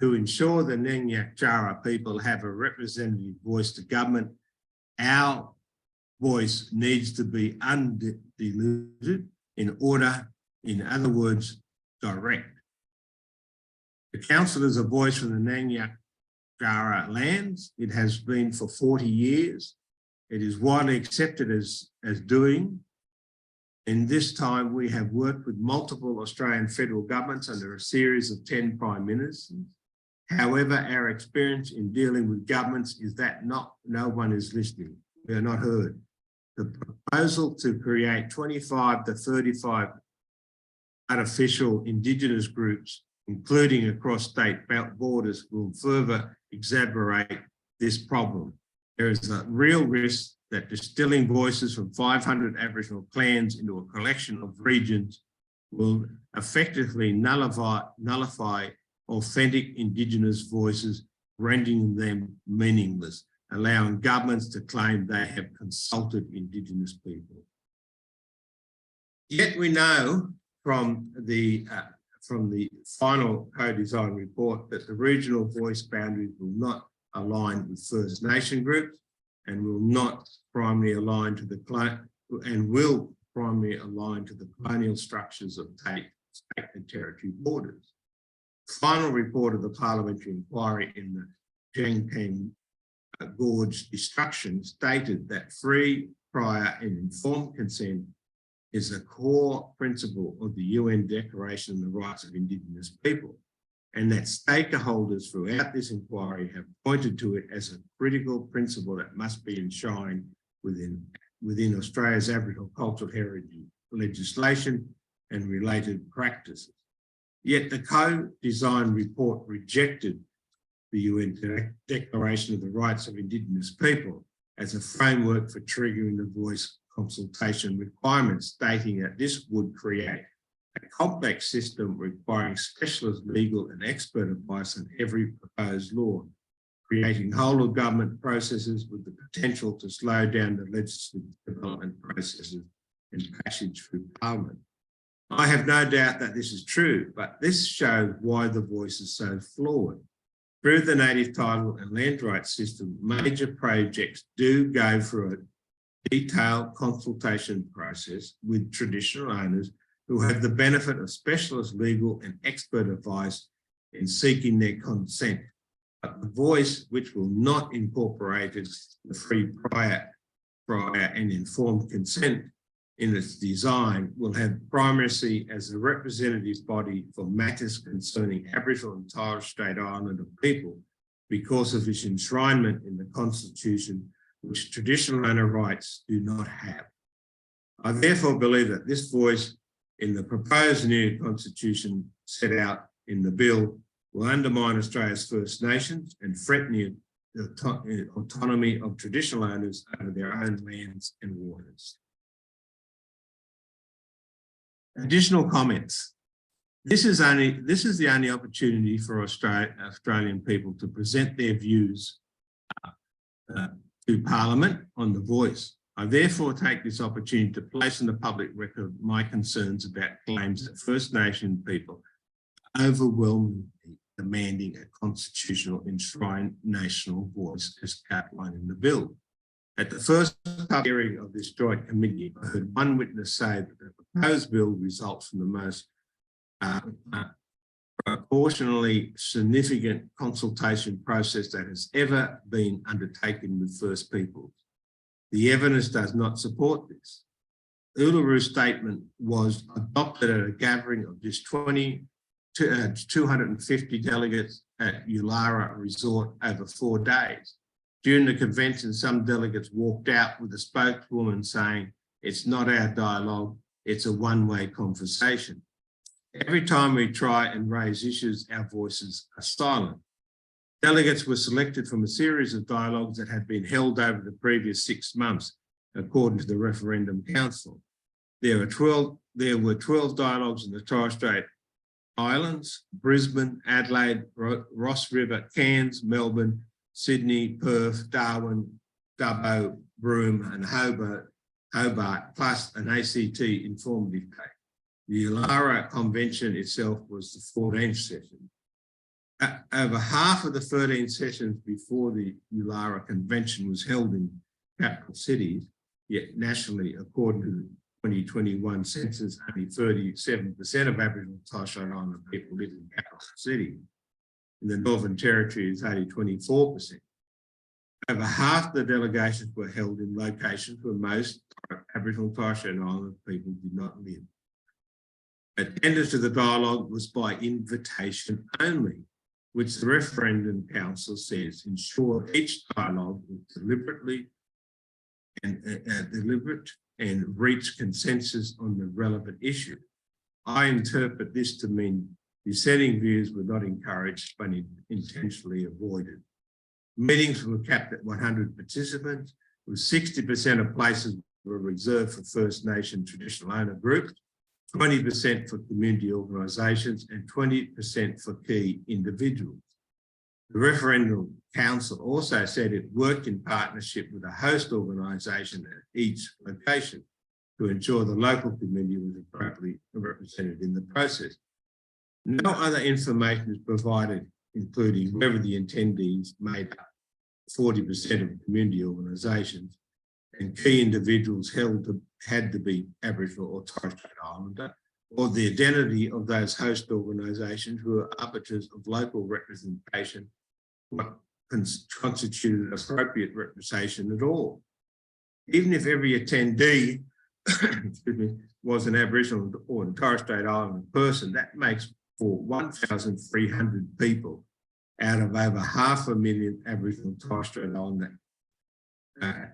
To ensure the Nyanyak Jara people have a representative voice to government, our voice needs to be undiluted in other words, direct. The council is a voice from the Nyanyak Jara lands. It has been for 40 years. It is widely accepted as doing. In this time, we have worked with multiple Australian federal governments under a series of 10 prime ministers. However, our experience in dealing with governments is that no one is listening. We are not heard. The proposal to create 25 to 35 artificial indigenous groups, including across state borders, will further exacerbate this problem. There is a real risk that distilling voices from 500 Aboriginal clans into a collection of regions will effectively nullify authentic indigenous voices, rendering them meaningless, allowing governments to claim they have consulted indigenous people. Yet we know from the final co-design report that the regional voice boundaries will not align with First Nation groups and will not primarily align to the colonial structures of state and territory borders. The final report of the parliamentary inquiry in the Jangpeng Gorge destruction stated that free, prior and informed consent is a core principle of the UN Declaration on the Rights of Indigenous People, and that stakeholders throughout this inquiry have pointed to it as a critical principle that must be enshrined within Australia's Aboriginal cultural heritage legislation and related practices. Yet the co-design report rejected the UN Declaration of the Rights of Indigenous People as a framework for triggering the voice consultation requirements, stating that this would create a complex system requiring specialist legal and expert advice on every proposed law, creating whole of government processes with the potential to slow down the legislative development processes and passage through Parliament. I have no doubt that this is true, but this shows why the voice is so flawed. Through the native title and land rights system, major projects do go through a detailed consultation process with traditional owners who have the benefit of specialist legal and expert advice in seeking their consent. But the voice, which will not incorporate the free, prior and informed consent in its design, will have primacy as a representative body for matters concerning Aboriginal and Torres Strait Islander people because of its enshrinement in the Constitution, which traditional owner rights do not have. I therefore believe that this voice in the proposed new constitution set out in the bill will undermine Australia's First Nations and threaten the autonomy of traditional owners over their own lands and waters. Additional comments. This is the only opportunity for Australian people to present their views to Parliament on the voice. I therefore take this opportunity to place on the public record my concerns about claims that First Nation people are overwhelmingly demanding a constitutional enshrined national voice as outlined in the bill. At the first hearing of this joint committee, I heard one witness say that the proposed bill results from the most proportionally significant consultation process that has ever been undertaken with First Peoples. The evidence does not support this. Uluru Statement was adopted at a gathering of just 250 delegates at Ulara Resort over 4 days. During the convention, some delegates walked out with a spokeswoman saying, "It's not our dialogue, it's a one-way conversation." Every time we try and raise issues, our voices are silent. Delegates were selected from a series of dialogues that had been held over the previous 6 months, according to the Referendum Council. There were 12 dialogues in the Torres Strait Islands, Brisbane, Adelaide, Ross River, Cairns, Melbourne, Sydney, Perth, Darwin, Dubbo, Broome and Hobart, plus an ACT informative day. The Ulara Convention itself was the 14th session. Over half of the 13 sessions before the Ulara Convention was held in capital cities, yet nationally, according to the 2021 census, only 37% of Aboriginal and Torres Strait Islander people live in capital cities. In the Northern Territory, it's only 24%. Over half the delegations were held in locations where most Aboriginal and Torres Strait Islander people did not live. Attendance to the dialogue was by invitation only, which the Referendum Council says ensured each dialogue was deliberate and reach consensus on the relevant issue. I interpret this to mean dissenting views were not encouraged but intentionally avoided. Meetings were capped at 100 participants, with 60% of places were reserved for First Nation traditional owner groups, 20% for community organisations and 20% for key individuals. The Referendum Council also said it worked in partnership with a host organisation at each location to ensure the local community was appropriately represented in the process. No other information is provided, including whether the attendees made up 40% of community organisations and key individuals had to be Aboriginal or Torres Strait Islander, or the identity of those host organisations who are arbiters of local representation, what constituted appropriate representation at all. Even if every attendee was an Aboriginal or a Torres Strait Islander person, that makes for 1,300 people out of over 500,000 Aboriginal and Torres Strait Islander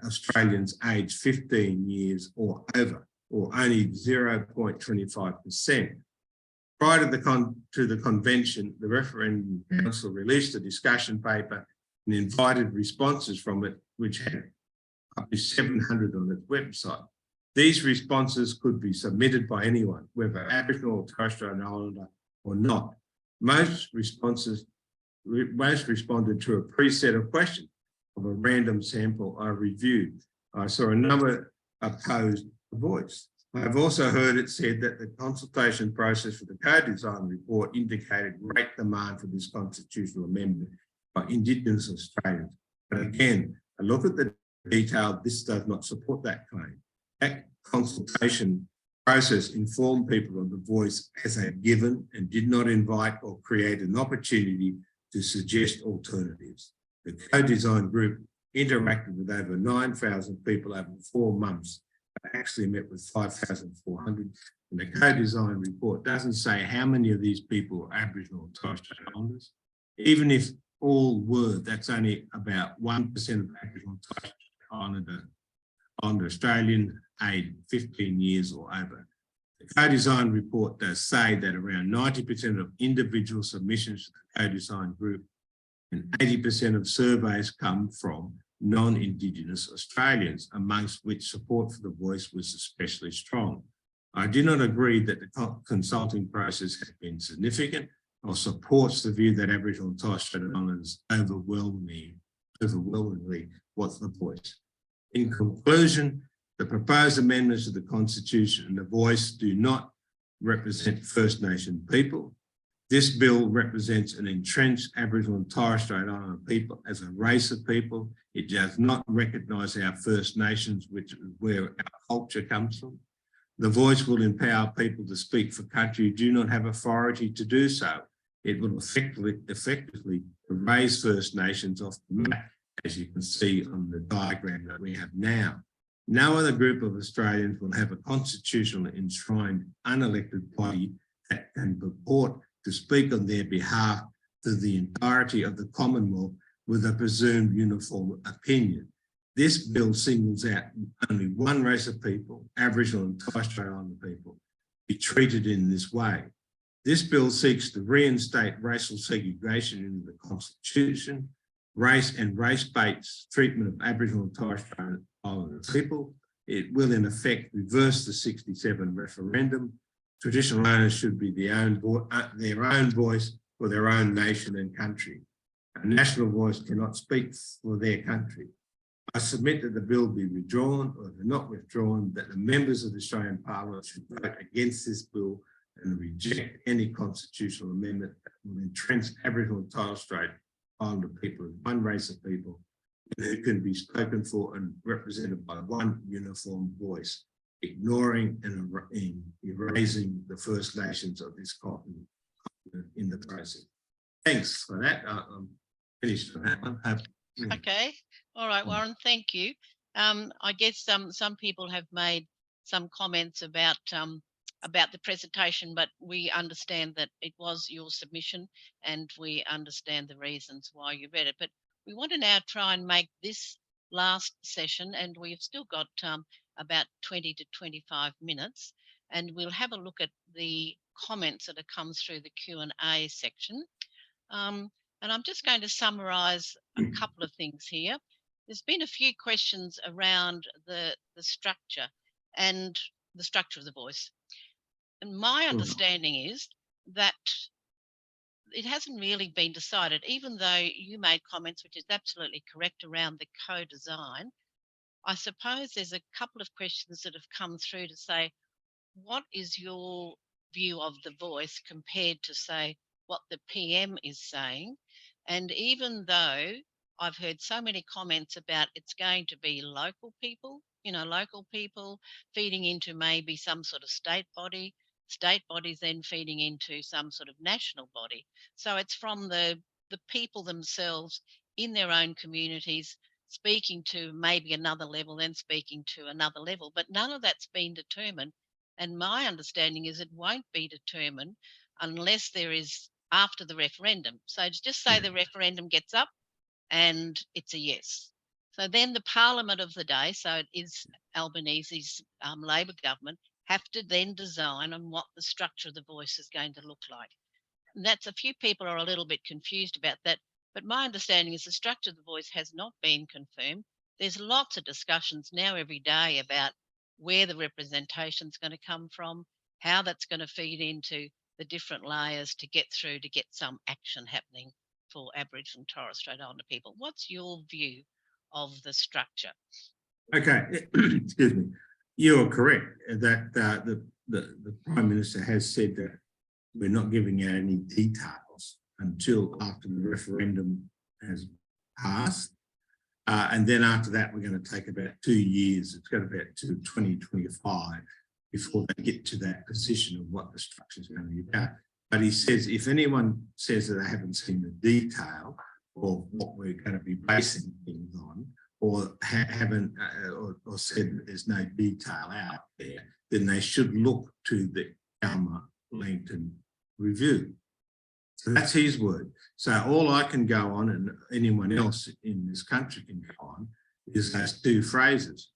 Australians aged 15 years or over, or only 0.25%. Prior to the convention, the Referendum Council released a discussion paper and invited responses from it, which had up to 700 on its website. These responses could be submitted by anyone, whether Aboriginal or Torres Strait Islander or not. Most responded to a preset of questions of a random sample I reviewed. I saw a number opposed the voice. I've also heard it said that the consultation process for the co-design report indicated great demand for this constitutional amendment by Indigenous Australians. But again, a look at the detail, this does not support that claim. That consultation process informed people of the voice as a given and did not invite or create an opportunity to suggest alternatives. The co-design group interacted with over 9,000 people over 4 months, but actually met with 5,400. And the co-design report doesn't say how many of these people are Aboriginal or Torres Strait Islanders. Even if all were, that's only about 1% of Aboriginal and Torres Strait Islander Australian aged 15 years or over. The co-design report does say that around 90% of individual submissions to the co-design group and 80% of surveys come from non-Indigenous Australians, amongst which support for the voice was especially strong. I do not agree that the consulting process has been significant or supports the view that Aboriginal and Torres Strait Islanders overwhelmingly want the voice. In conclusion, the proposed amendments to the Constitution and the voice do not represent First Nation people. This bill represents an entrenched Aboriginal and Torres Strait Islander people as a race of people. It does not recognise our First Nations, which is where our culture comes from. The voice will empower people to speak for country who do not have authority to do so. It will effectively raise First Nations off the map, as you can see on the diagram that we have now. No other group of Australians will have a constitutionally enshrined unelected body that can purport to speak on their behalf to the entirety of the Commonwealth with a presumed uniform opinion. This bill singles out only one race of people, Aboriginal and Torres Strait Islander people, be treated in this way. This bill seeks to reinstate racial segregation into the Constitution, race and race-based treatment of Aboriginal and Torres Strait Islander people. It will in effect reverse the 67 referendum. Traditional owners should be their own voice for their own nation and country. A national voice cannot speak for their country. I submit that the bill be withdrawn, or if not withdrawn, that the members of the Australian Parliament should vote against this bill and reject any constitutional amendment that will entrench Aboriginal and Torres Strait Islander people as one race of people who can be spoken for and represented by one uniform voice, ignoring and erasing the First Nations of this continent in the process. Thanks for that. I'm finished on that one. Okay. All right, Warren, thank you. I guess some people have made some comments about the presentation, but we understand that it was your submission and we understand the reasons why you read it. But we want to now try and make this last session, and we've still got about 20 to 25 minutes, and we'll have a look at the comments that have come through the Q&A section. And I'm just going to summarise a couple of things here. There's been a few questions around the structure and the structure of the voice. And my understanding is that it hasn't really been decided, even though you made comments, which is absolutely correct, around the co-design. I suppose there's a couple of questions that have come through to say, what is your view of the voice compared to, say, what the PM is saying? And even though I've heard so many comments about it's going to be local people feeding into maybe some sort of state bodies then feeding into some sort of national body. So it's from the people themselves in their own communities speaking to maybe another level, then speaking to another level, but none of that's been determined. And my understanding is it won't be determined unless there is after the referendum. So just say the referendum gets up and it's a yes. So then the Parliament of the day, so it is Albanese's Labor government, have to then design on what the structure of the voice is going to look like. And that's, a few people are a little bit confused about that, but my understanding is the structure of the voice has not been confirmed. There's lots of discussions now every day about where the representation is going to come from, how that's going to feed into the different layers to get through to get some action happening for Aboriginal and Torres Strait Islander people. What's your view of the structure? Okay, excuse me. You're correct that the Prime Minister has said that we're not giving out any details until after the referendum has passed. And then after that, we're going to take about 2 years. It's going to be to 2025 before they get to that position of what the structure is going to be about. But he says, if anyone says that they haven't seen the detail of what we're going to be basing things on, or haven't or said that there's no detail out there, then they should look to the Langton review. So that's his word. So all I can go on, and anyone else in this country can go on, is those two phrases.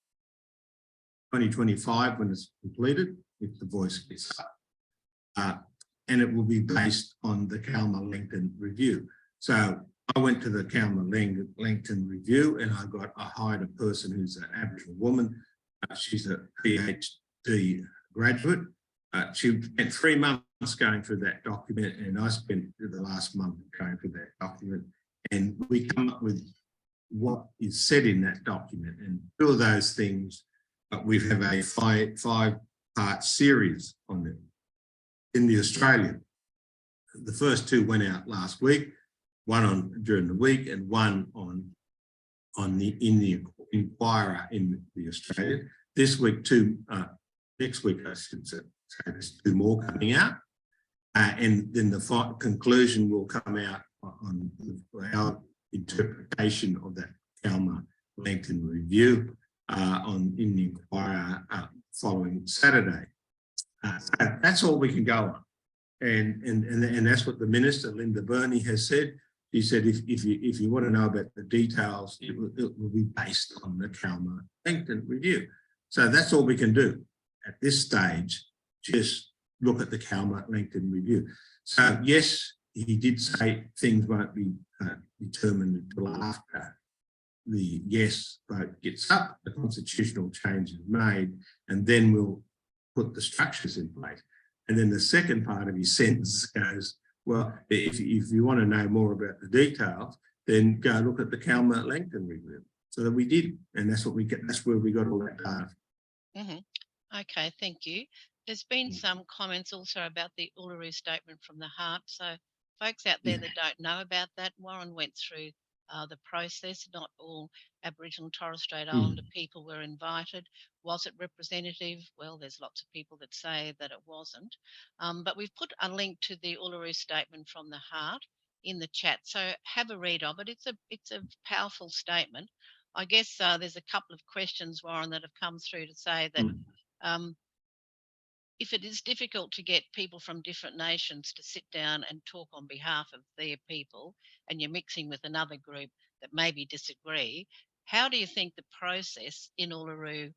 2025 when it's completed, if the voice gets up. And it will be based on the Langton review. So I went to the Langton review and I hired a person who's an Aboriginal woman. She's a PhD graduate. She spent 3 months going through that document, and I spent the last month going through that document. And we come up with what is said in that document. And two of those things, we have a five-part series on them. In the Australian, the first 2 went out last week, one during the week and one in the Inquirer in the Australian. This week, 2 next week, I should say, there's 2 more coming out. And then the conclusion will come out on our interpretation of that CALMA Langton review in the Inquirer following Saturday. So that's all we can go on. And that's what the Minister, Linda Burney, has said. She said, if you want to know about the details, it will be based on the CALMA Langton review. So that's all we can do at this stage, just look at the CALMA Langton review. So yes, he did say things won't be determined until after the yes vote gets up, the constitutional change is made, and then we'll put the structures in place. And then the second part of his sentence goes, well, if you want to know more about the details, then go look at the CALMA Langton review. So that we did, and that's what we get. That's where we got all that data. Okay, thank you. There's been some comments also about the Uluru Statement from the Heart. So folks out there that don't know about that, Warren went through the process. Not all Aboriginal and Torres Strait Islander people were invited. Was it representative? Well, there's lots of people that say that it wasn't. But we've put a link to the Uluru Statement from the Heart in the chat. So have a read of it. It's a powerful statement. I guess there's a couple of questions, Warren, that have come through to say that if it is difficult to get people from different nations to sit down and talk on behalf of their people, and you're mixing with another group that maybe disagree, how do you think the process in Uluru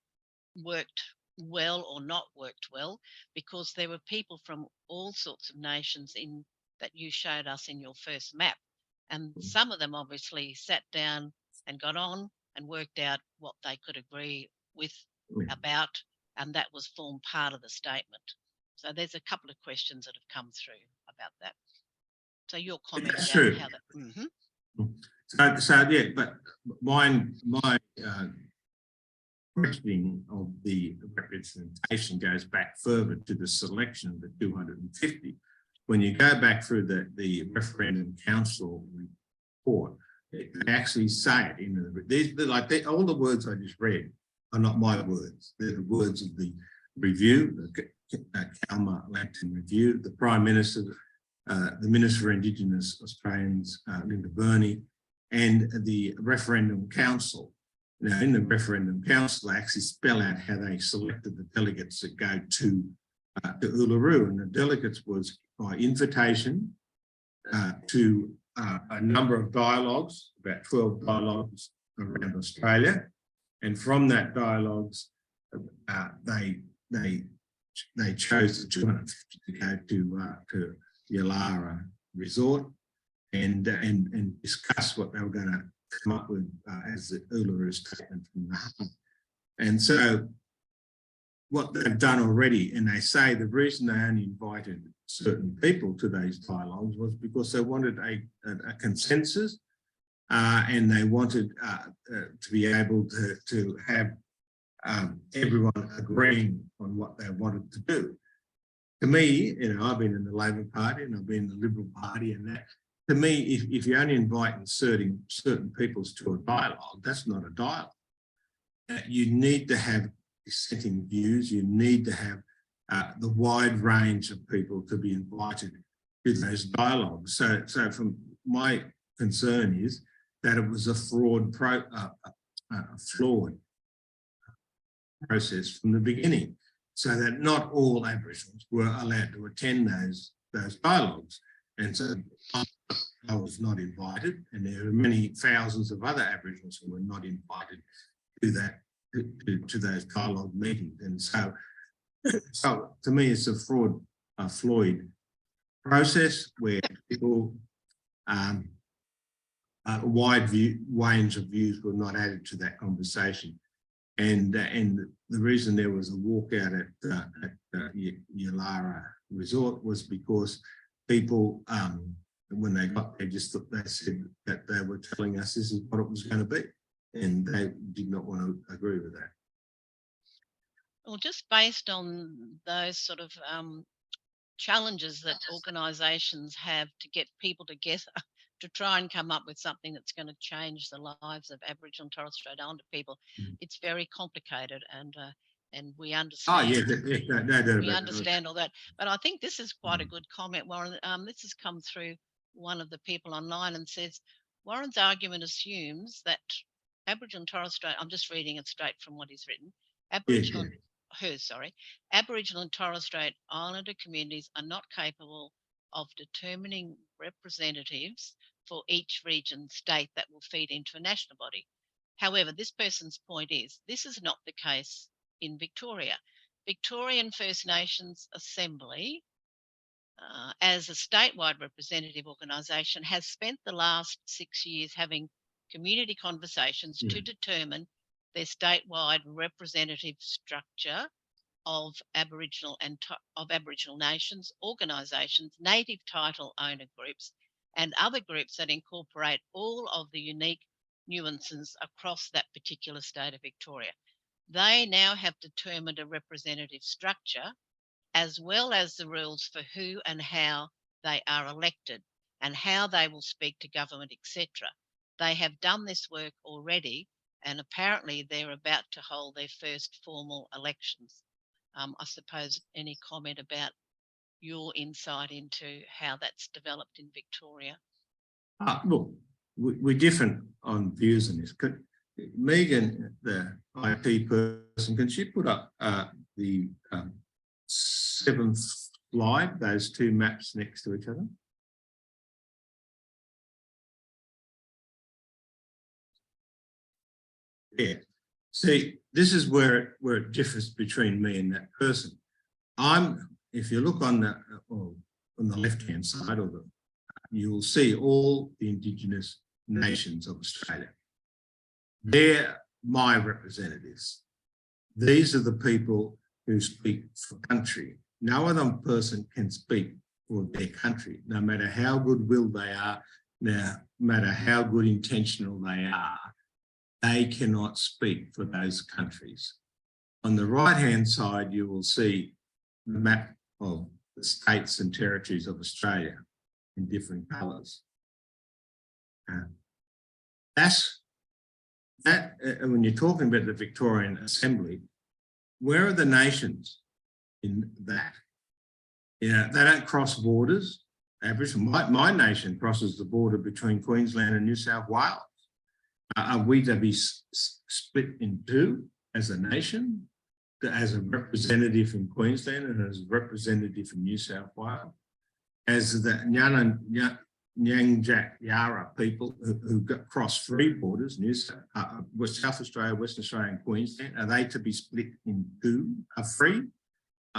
worked well or not worked well? Because there were people from all sorts of nations in that you showed us in your first map, and some of them obviously sat down and got on and worked out what they could agree with about, and that was formed part of the statement. So there's a couple of questions that have come through about that. So your comment That's about true. how that. So yeah, but my questioning of the representation goes back further to the selection of the 250. When you go back through the referendum council report, they actually say it in all the words I just read are not my words. They're the words of the review, the CALMA Langton review, the Prime Minister, the Minister for Indigenous Australians, Linda Burney, and the referendum council. Now, in the referendum council, they actually spell out how they selected the delegates that go to Uluru, and the delegates was by invitation to a number of dialogues, about 12 dialogues around Australia. And from that dialogues, they chose the 250 to go to Yalara Resort and discuss what they were going to come up with as the Uluru Statement from the Heart. And so what they've done already, and they say the reason they only invited certain people to those dialogues was because they wanted a consensus, and they wanted to be able to have everyone agreeing on what they wanted to do. To me, I've been in the Labor Party and I've been in the Liberal Party, and that, to me, if you only invite certain peoples to a dialogue, that's not a dialogue. You need to have dissenting views. You need to have the wide range of people to be invited to those dialogues. So from my concern is that it was a flawed process from the beginning, so that not all Aboriginals were allowed to attend those dialogues. And so I was not invited, and there are many thousands of other Aboriginals who were not invited to those dialogue meetings. And so to me, it's a flawed process where people a wide range of views were not added to that conversation. And the reason there was a walkout at Yalara Resort was because people, when they got there, they said that they were telling us this is what it was going to be, and they did not want to agree with that. Well, just based on those sort of challenges that organisations have to get people together to try and come up with something that's going to change the lives of Aboriginal and Torres Strait Islander people, it's very complicated, and and we Oh, understand. yeah, no doubt We about understand all that. But I think this is quite a Mm. good comment, Warren. This has come through one of the people online and says Warren's argument assumes that Aboriginal and Torres Strait, I'm just reading it straight from what he's written, Yeah, Aboriginal, yeah. hers, sorry, Aboriginal and Torres Strait Islander communities are not capable of determining representatives for each region state that will feed into a national body. However, this person's point is this is not the case in Victoria. Victorian First Nations Assembly, as a statewide representative organisation, has spent the last 6 years having community conversations to Yeah. determine their statewide representative structure of Aboriginal of Aboriginal nations, organisations, native title owner groups, and other groups that incorporate all of the unique nuances across that particular state of Victoria. They now have determined a representative structure as well as the rules for who and how they are elected and how they will speak to government, etc. They have done this work already, and apparently they're about to hold their first formal elections. I suppose any comment about your insight into how that's developed in Victoria? Look, we're different on views on this. Megan, the IT person, can she put up the seventh slide, those two maps next to each other? Yeah. See, this is where it differs between me and that person. If you look on the left-hand side of it, you will see all the indigenous nations of Australia. They're my representatives. These are the people who speak for country. No other person can speak for their country, no matter how goodwill they are, no matter how good intentional they are, they cannot speak for those countries. On the right-hand side, you will see the map of the states and territories of Australia in different colours. When you're talking about the Victorian Assembly, where are the nations in that? They don't cross borders. Aboriginal, my nation crosses the border between Queensland and New South Wales. Are we to be split in two as a nation, as a representative in Queensland and as a representative in New South Wales? As the Nyanjak Yara people who cross three borders, South Australia, Western Australia and Queensland, are they to be split in two, three?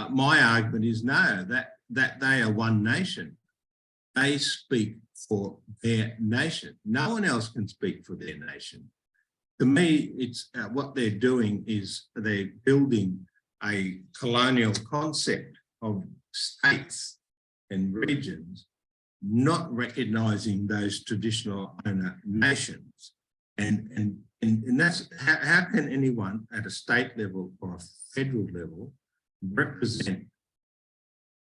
My argument is no, that they are one nation. They speak for their nation. No one else can speak for their nation. To me, it's what they're doing is they're building a colonial concept of states and regions, not recognising those traditional owner nations. And that's how can anyone at a state level or a federal level represent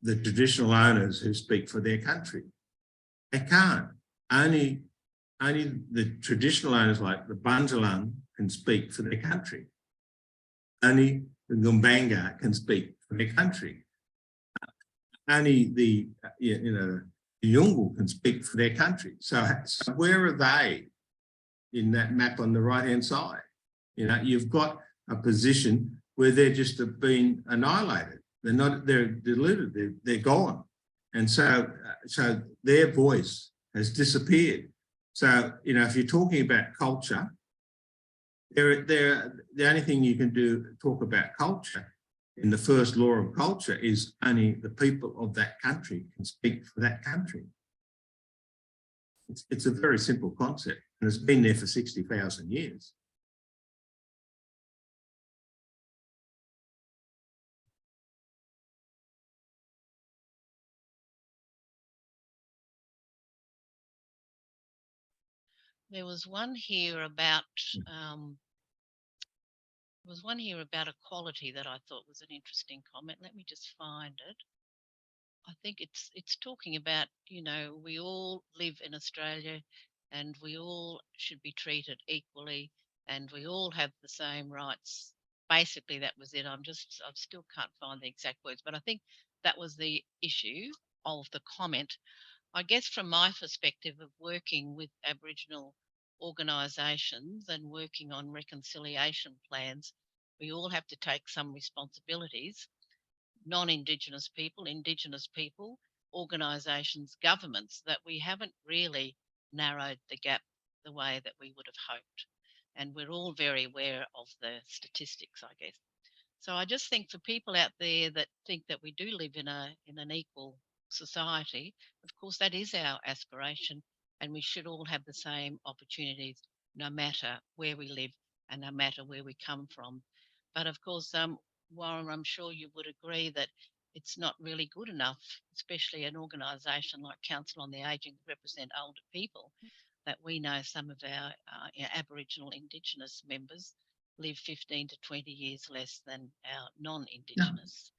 the traditional owners who speak for their country? They can't. Only the traditional owners like the Bundjalung can speak for their country. Only the Ngumbanga can speak for their country. Only the Yungu can speak for their country. So where are they in that map on the right-hand side? You've got a position where they're just been annihilated. They're diluted, they're gone. And so their voice has disappeared. So, if you're talking about culture, the only thing you can talk about culture in the first law of culture is only the people of that country can speak for that country. It's a very simple concept, and it's been there for 60,000 years. There was one here about equality that I thought was an interesting comment. Let me just find it. I think it's talking about, we all live in Australia and we all should be treated equally and we all have the same rights basically that was it. I still can't find the exact words, but I think that was the issue of the comment. I guess from my perspective of working with Aboriginal organisations and working on reconciliation plans, we all have to take some responsibilities. Non-Indigenous people, Indigenous people, organisations, governments, that we haven't really narrowed the gap the way that we would have hoped. And we're all very aware of the statistics, I guess. So I just think for people out there that think that we do live in an equal society, of course that is our aspiration, and we should all have the same opportunities no matter where we live and no matter where we come from. But of course, Warren, I'm sure you would agree that it's not really good enough, especially an organisation like Council on the Ageing to represent older people, that we know some of our Aboriginal Indigenous members live 15 to 20 years less than our non-Indigenous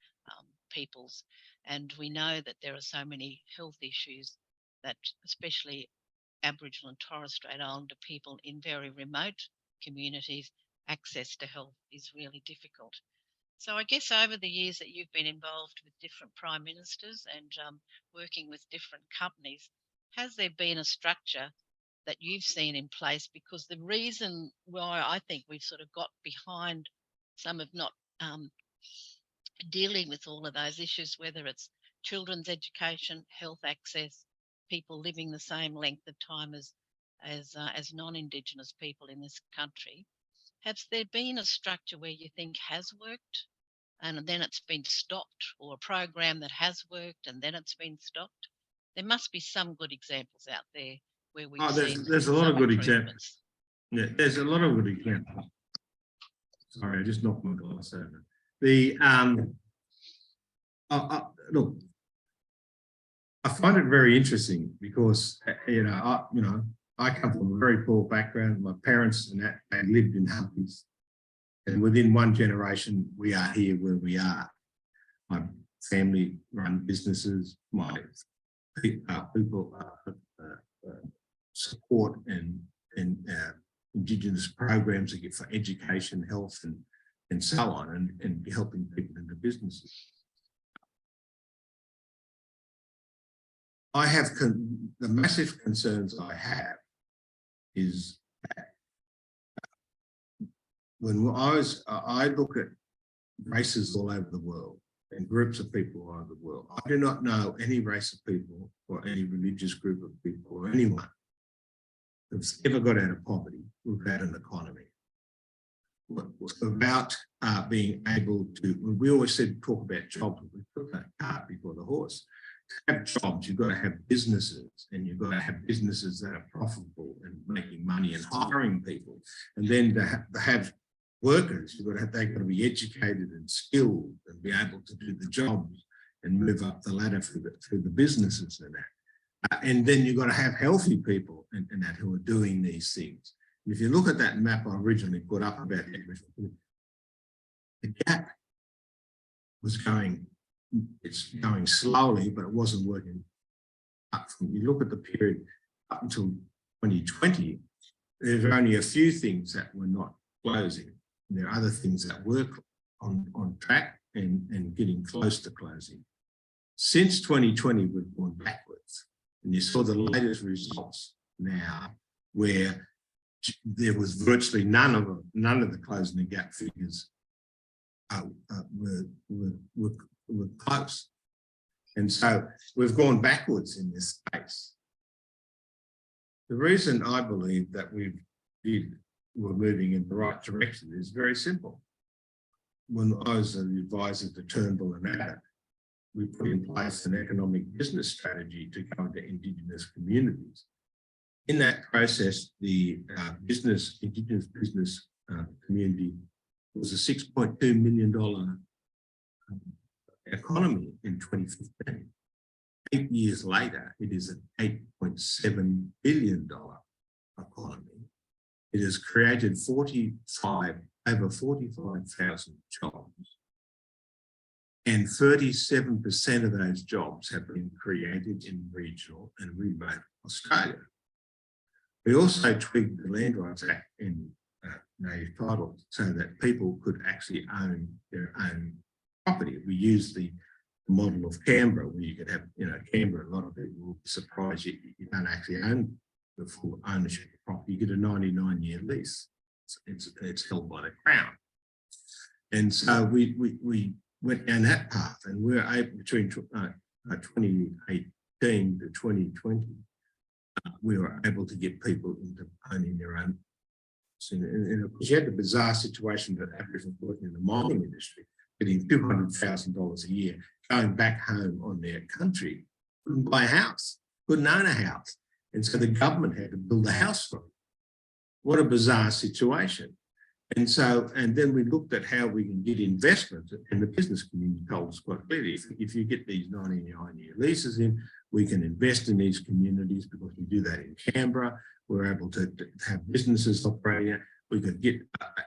peoples. And we know that there are so many health issues that especially Aboriginal and Torres Strait Islander people in very remote communities, access to health is really difficult. So I guess over the years that you've been involved with different prime ministers and working with different companies, has there been a structure that you've seen in place? Because the reason why I think we've sort of got behind some of not dealing with all of those issues, whether it's children's education, health access, people living the same length of time as non-Indigenous people in this country, has there been a structure where you think has worked and then it's been stopped, or a program that has worked and then it's been stopped? There must be some good examples out there where we've seen there's a lot of good examples. Yeah, there's a lot of good examples. Sorry, I just knocked my glass over. Look, I find it very interesting because I come from a very poor background. My parents and that, they lived in Humpies, and within one generation, we are here where we are. My family run businesses. My people support and Indigenous programs for education, health, and so on, and helping people into businesses. I have the massive concerns I have is that when I look at races all over the world and groups of people all over the world, I do not know any race of people or any religious group of people or anyone who's ever got out of poverty without an economy. Without being able to, we always said talk about jobs, we put that cart before the horse. To have jobs, you've got to have businesses, and you've got to have businesses that are profitable and making money and hiring people. And then to have workers, they've got to be educated and skilled and be able to do the jobs and move up the ladder through the businesses and that. And then you've got to have healthy people and that who are doing these things. And if you look at that map I originally put up about the gap was it's going slowly, but it wasn't working up. You look at the period up until 2020, there's only a few things that were not closing. And there are other things that were on track and getting close to closing. Since 2020, we've gone backwards. And you saw the latest results now where there was virtually none of the closing the gap figures were close. And so we've gone backwards in this space. The reason I believe that we're moving in the right direction is very simple. When I was an advisor to Turnbull and Abbott, we put in place an economic business strategy to go into Indigenous communities. In that process, the Indigenous business community was a $6.2 million economy in 2015. 8 years later, it is an $8.7 billion economy. It has created over 45,000 jobs. And 37% of those jobs have been created in regional and remote Australia. We also tweaked the Land Rights Act in native title so that people could actually own their own property. We use the model of Canberra, where you could have, Canberra, a lot of people will be surprised you don't actually own the full ownership of property. You get a 99-year lease. It's held by the Crown. And so we went down that path, and we were able, between 2018 to 2020, we were able to get people into owning their own. And of course, you had the bizarre situation that Aboriginals working in the mining industry, getting $200,000 a year, going back home on their country, couldn't buy a house, couldn't own a house. And so the government had to build a house for them. What a bizarre situation. And then we looked at how we can get investment, and the business community told us quite clearly, if you get these 99-year leases in, we can invest in these communities because we do that in Canberra. We're able to have businesses operating. We could get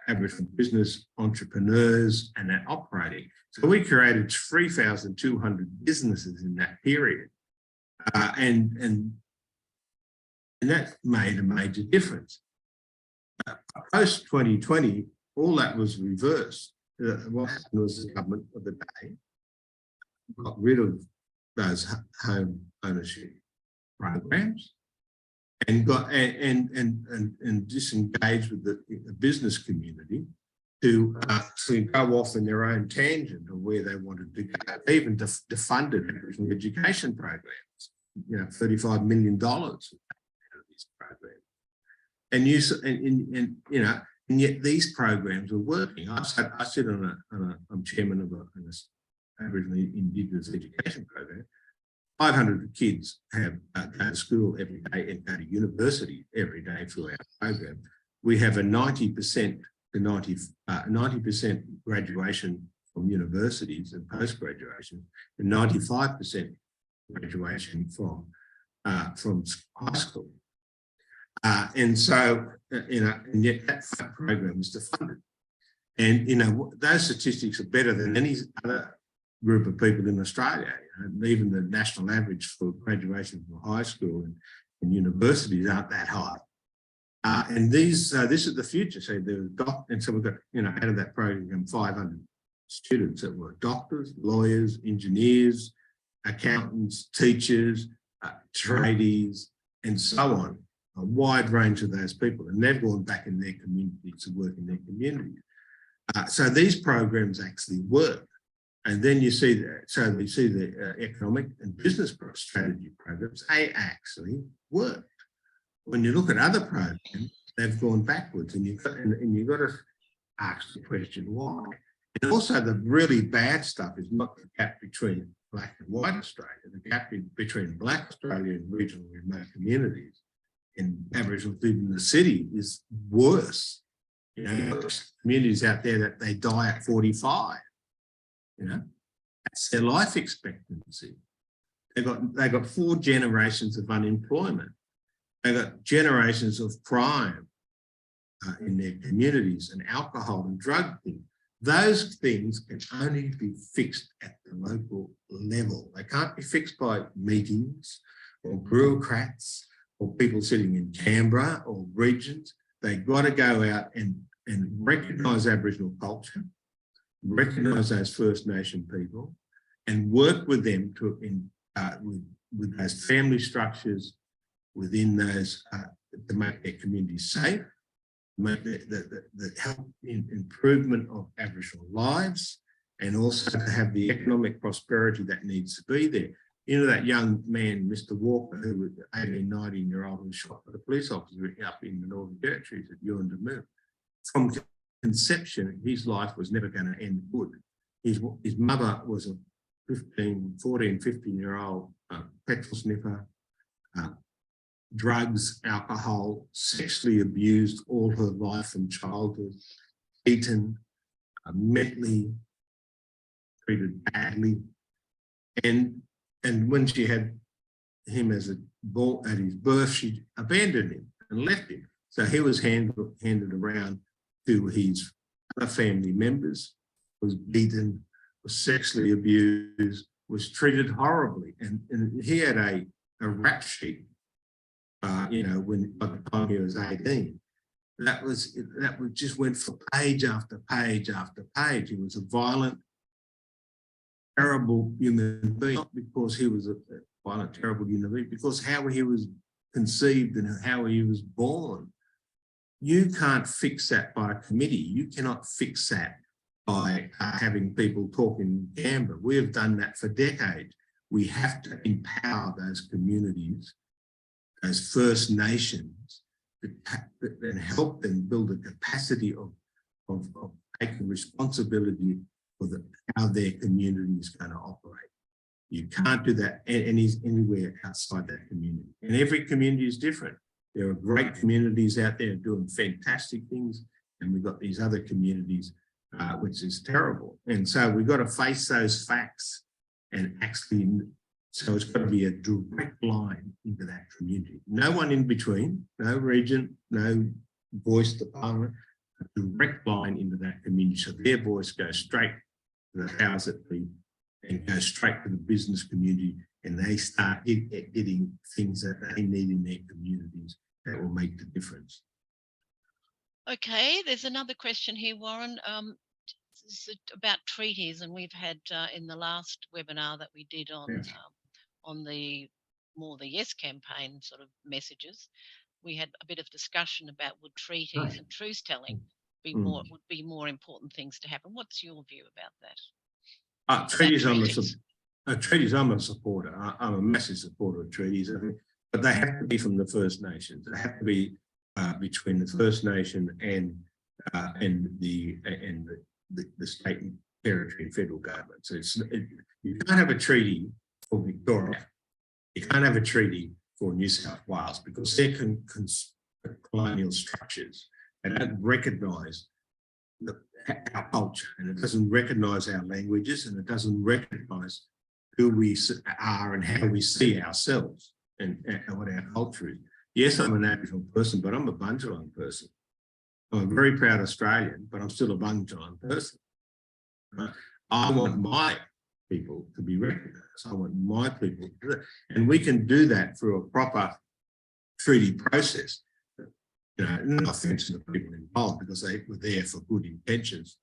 Aboriginal business entrepreneurs and that operating. So we created 3,200 businesses in that period. And that made a major difference. Post 2020, all that was reversed. What happened was the government of the day got rid of those home ownership programs and disengaged with the business community to go off in their own tangent of where they wanted to go. They even defunded Aboriginal education programs, $35 million out of these programs. And yet these programs are working. I'm chairman of an Aboriginal indigenous education program. 500 kids go to school every day and go to university every day through our program. We have a 90% graduation from universities and post-graduation, and 95% graduation from high school. And yet that program is defunded. And, those statistics are better than any other group of people in Australia. Even the national average for graduation from high school and universities aren't that high. And this is the future. So we've got out of that program, 500 students that were doctors, lawyers, engineers, accountants, teachers, tradies, and so on. A wide range of those people, and they've gone back in their communities to work in their communities. So these programs actually work. And then you see the economic and business strategy programs, they actually work. When you look at other programs, they've gone backwards, and you've got to ask the question why. And also the really bad stuff is not the gap between Black and white Australia, the gap between Black Australia and regional remote communities and Aboriginals living in the city is worse. Communities out there that they die at 45. That's their life expectancy. They got 4 generations of unemployment. They got generations of crime in their communities, and alcohol and drug things. Those things can only be fixed at the local level. They can't be fixed by meetings or bureaucrats or people sitting in Canberra or regions. They've got to go out and recognise Aboriginal culture, recognise those First Nation people, and work with them with those family structures within those to make their communities safe, make the help in improvement of Aboriginal lives, and also to have the economic prosperity that needs to be there. That young man, Mr. Walker, who was 18, 19-year-old, who was shot by the police officer up in the Northern Territories at Yuendamu. From conception, his life was never going to end good. His mother was a 14, 15-year-old petrol sniffer, drugs, alcohol, sexually abused all her life from childhood, beaten, mentally treated badly. And when she had him as at his birth, she abandoned him and left him. So he was handed around to his other family members, was beaten, was sexually abused, was treated horribly. And he had a rap sheet, by the time he was 18. that just went for page after page after page. He was a violent, terrible human being, not because he was a violent, terrible human being, because how he was conceived and how he was born. You can't fix that by a committee. You cannot fix that by having people talk in Canberra. We have done that for decades. We have to empower those communities, those First Nations, and help them build a capacity of taking responsibility for how their community is going to operate. You can't do that anywhere outside that community. And every community is different. There are great communities out there doing fantastic things, and we've got these other communities, which is terrible. And so we've got to face those facts and actually, so it's got to be a direct line into that community. No one in between, no regent, no voice to parliament, a direct line into that community. So their voice goes straight to the house at the and go straight to the business community, and they start getting things that they need in their communities that will make the difference. Okay, there's another question here, Warren. This is about treaties, and we've had in the last webinar that we did on the Yes campaign sort of messages, we had a bit of discussion about would treaties and truth telling be would be more important things to happen. What's your view about that? Treaties, I'm a supporter. I'm a massive supporter of treaties, I think, but they have to be from the First Nations. They have to be between the First Nation and the state and territory and federal government. So you can't have a treaty for Victoria. You can't have a treaty for New South Wales because they're colonial structures. They don't recognise our culture, and it doesn't recognise our languages, and it doesn't recognise who we are and how we see ourselves and what our culture is. Yes, I'm an Aboriginal person, but I'm a Bundjalung person. I'm a very proud Australian, but I'm still a Bundjalung person. I want my people to be recognised. I want my people to do that. And we can do that through a proper treaty process. You know, no offence to the people involved because they were there for good intentions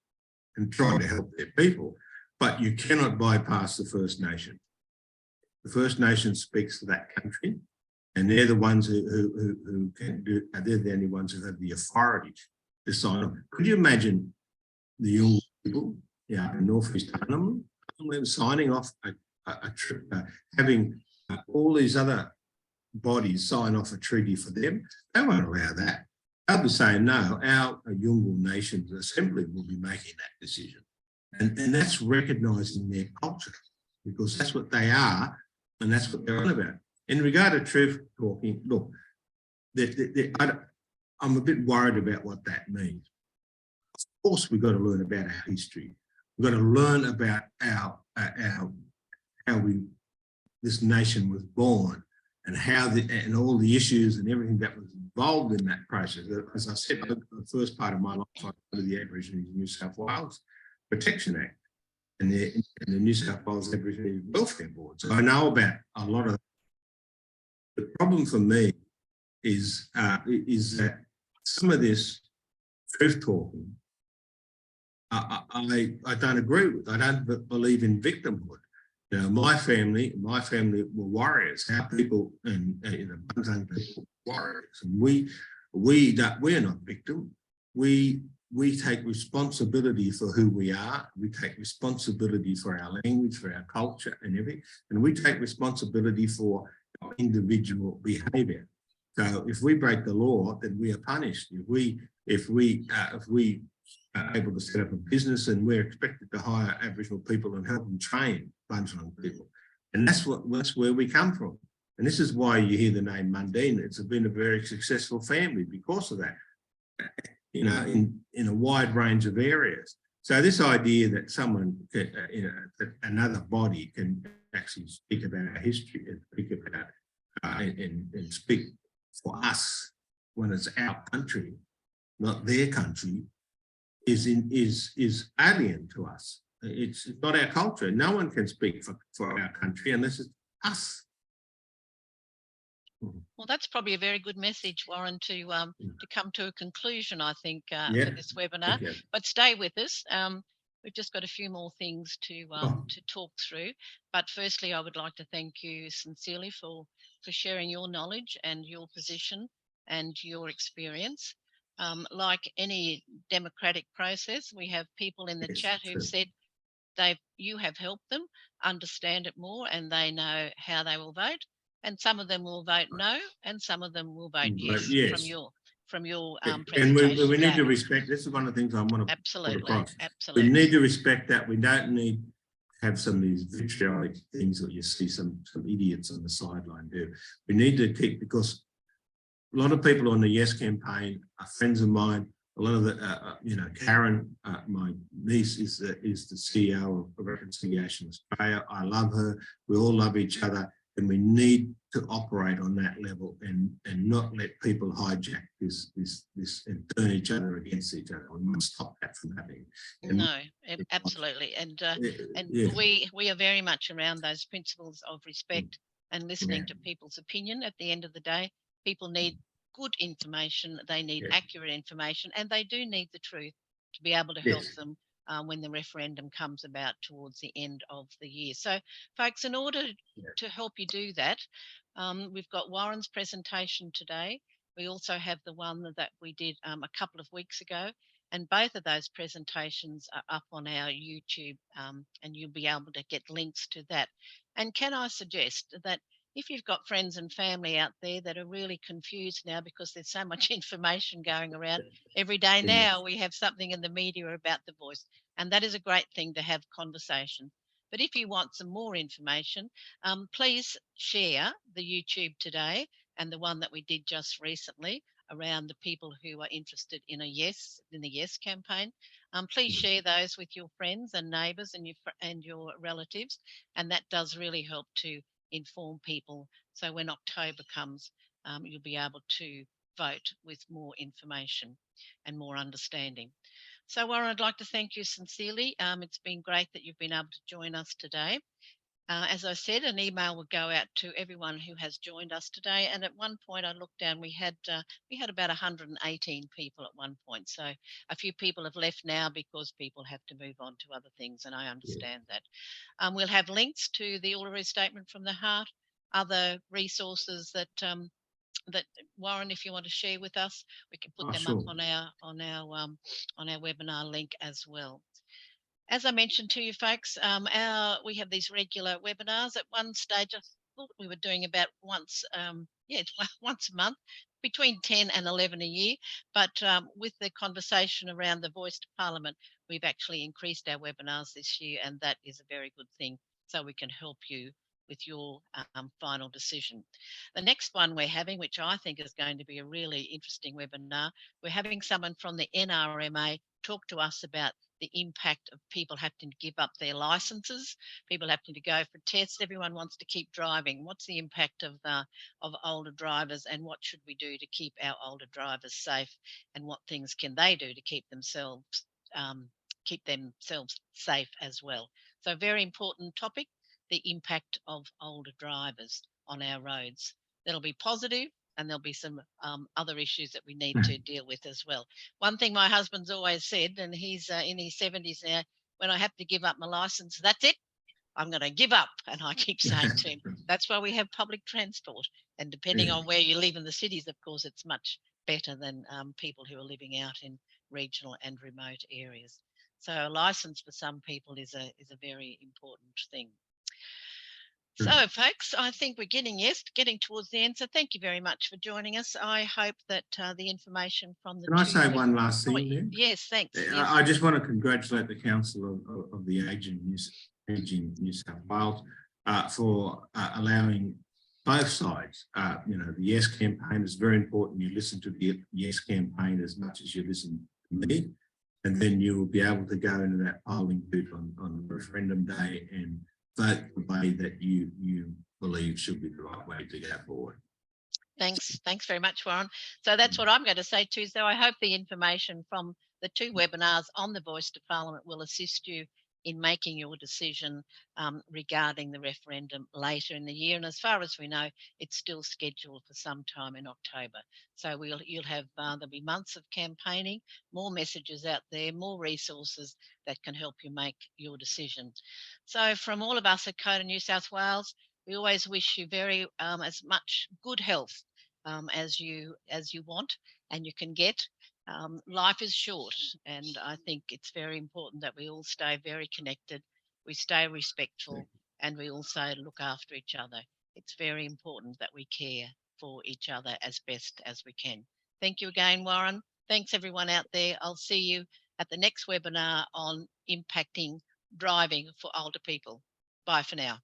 and trying to help their people, but you cannot bypass the First Nation. The First Nation speaks to that country, and they're the ones who can do. They're the only ones who have the authority to sign up. Could you imagine the young people, in Northeast Arnhem, signing off having all these other bodies sign off a treaty for them? They won't allow that. They'll be saying, no, our Yolngu Nations Assembly will be making that decision. And that's recognising their culture, because that's what they are and that's what they're on about. In regard to truth talking, look, I'm a bit worried about what that means. Of course, we've got to learn about our history. We've got to learn about how this nation was born, and and all the issues and everything that was involved in that process. As I said, the first part of my life, I went to the Aboriginal New South Wales Protection Act and the New South Wales Aboriginal Welfare Board. So I know about a lot of. The problem for me is that some of this truth talking, I don't agree with. I don't believe in victimhood. You know, my family were warriors. Our people and Bundjalung people were warriors, and we're not victim. We take responsibility for who we are. We take responsibility for our language, for our culture, and everything, and we take responsibility for our individual behaviour. So if we break the law, then we are punished. If we are able to set up a business, and we're expected to hire Aboriginal people and help them train Bundjalung people, and that's where we come from. And this is why you hear the name Mundine. It's been a very successful family because of that. You know, in a wide range of areas. So this idea that someone, that another body can actually speak about our history and speak about and speak for us when it's our country, not their country, is alien to us. It's not our culture. No one can speak for our country unless it's us. Well, that's probably a very good message, Warren, to come to a conclusion, I think, for this webinar. But stay with us. We've just got a few more things to talk through. But firstly, I would like to thank you sincerely for sharing your knowledge and your position and your experience. Like any democratic process, we have people in the chat who've said you have helped them understand it more and they know how they will vote. And some of them will vote no, and some of them will vote yes. From your presentation. And we need to respect. This is one of the things I want to put across. Absolutely. We need to respect that. We don't need to have some of these vitriolic things that you see some idiots on the sideline do. We need to keep, because a lot of people on the Yes campaign are friends of mine. A lot of the, Karen, my niece, is the CEO of Reconciliation Australia. I love her. We all love each other. And we need to operate on that level and not let people hijack this and turn each other against each other. We must stop that from happening. No, absolutely. And we are very much around those principles of respect and listening to people's opinion. At the end of the day, people need good information. They need accurate information, and they do need the truth to be able to help them when the referendum comes about towards the end of the year. So, folks, in order to help you do that, we've got Warren's presentation today. We also have the one that we did a couple of weeks ago, and both of those presentations are up on our YouTube, and you'll be able to get links to that. And can I suggest that if you've got friends and family out there that are really confused now because there's so much information going around every day now, we have something in the media about the voice, and that is a great thing to have conversation. But if you want some more information, please share the YouTube today and the one that we did just recently around the people who are interested in the Yes campaign. Please share those with your friends and neighbours and your relatives, and that does really help to inform people. So when October comes, you'll be able to vote with more information and more understanding. So Warren, I'd like to thank you sincerely. It's been great that you've been able to join us today. As I said, an email will go out to everyone who has joined us today. And at one point I looked down, we had about 118 people at one point. So a few people have left now because people have to move on to other things, and I understand that. We'll have links to the Uluru Statement from the Heart, other resources that that Warren, if you want to share with us, we can put them up on our webinar link as well. As I mentioned to you folks, we have these regular webinars. At one stage, I thought we were doing about once a month, between 10 and 11 a year. But with the conversation around the Voice to Parliament, we've actually increased our webinars this year, and that is a very good thing. So we can help you with your final decision. The next one we're having, which I think is going to be a really interesting webinar, we're having someone from the NRMA talk to us about the impact of people having to give up their licenses, people having to go for tests. Everyone wants to keep driving. What's the impact of older drivers, and what should we do to keep our older drivers safe, and what things can they do to keep themselves safe as well? So very important topic, the impact of older drivers on our roads. That'll be positive, and there'll be some other issues that we need to deal with as well. One thing my husband's always said, and he's in his 70s now, when I have to give up my license, that's it, I'm going to give up. And I keep saying to him, that's why we have public transport. And depending on where you live in the cities, of course, it's much better than people who are living out in regional and remote areas. So a license for some people is a very important thing. So, folks, I think we're getting towards the end. So thank you very much for joining us. I hope that the information from the Can I say one last thing there? Yes, thanks. Yes. I just want to congratulate the Council of the Aging New South Wales for allowing both sides. The Yes campaign is very important. You listen to the Yes campaign as much as you listen to me, and then you will be able to go into that polling booth on referendum day and vote the way that you believe should be the right way to go forward. Thanks very much, Warren. So that's what I'm going to say too. So I hope the information from the two webinars on the Voice to Parliament will assist you in making your decision regarding the referendum later in the year. And as far as we know, it's still scheduled for some time in October. So you'll have, there'll be months of campaigning, more messages out there, more resources that can help you make your decision. So from all of us at COTA New South Wales, we always wish you very as much good health as you want and you can get. Life is short, and I think it's very important that we all stay very connected, we stay respectful, and we also look after each other. It's very important that we care for each other as best as we can. Thank you again, Warren. Thanks everyone out there. I'll see you at the next webinar on impacting driving for older people. Bye for now.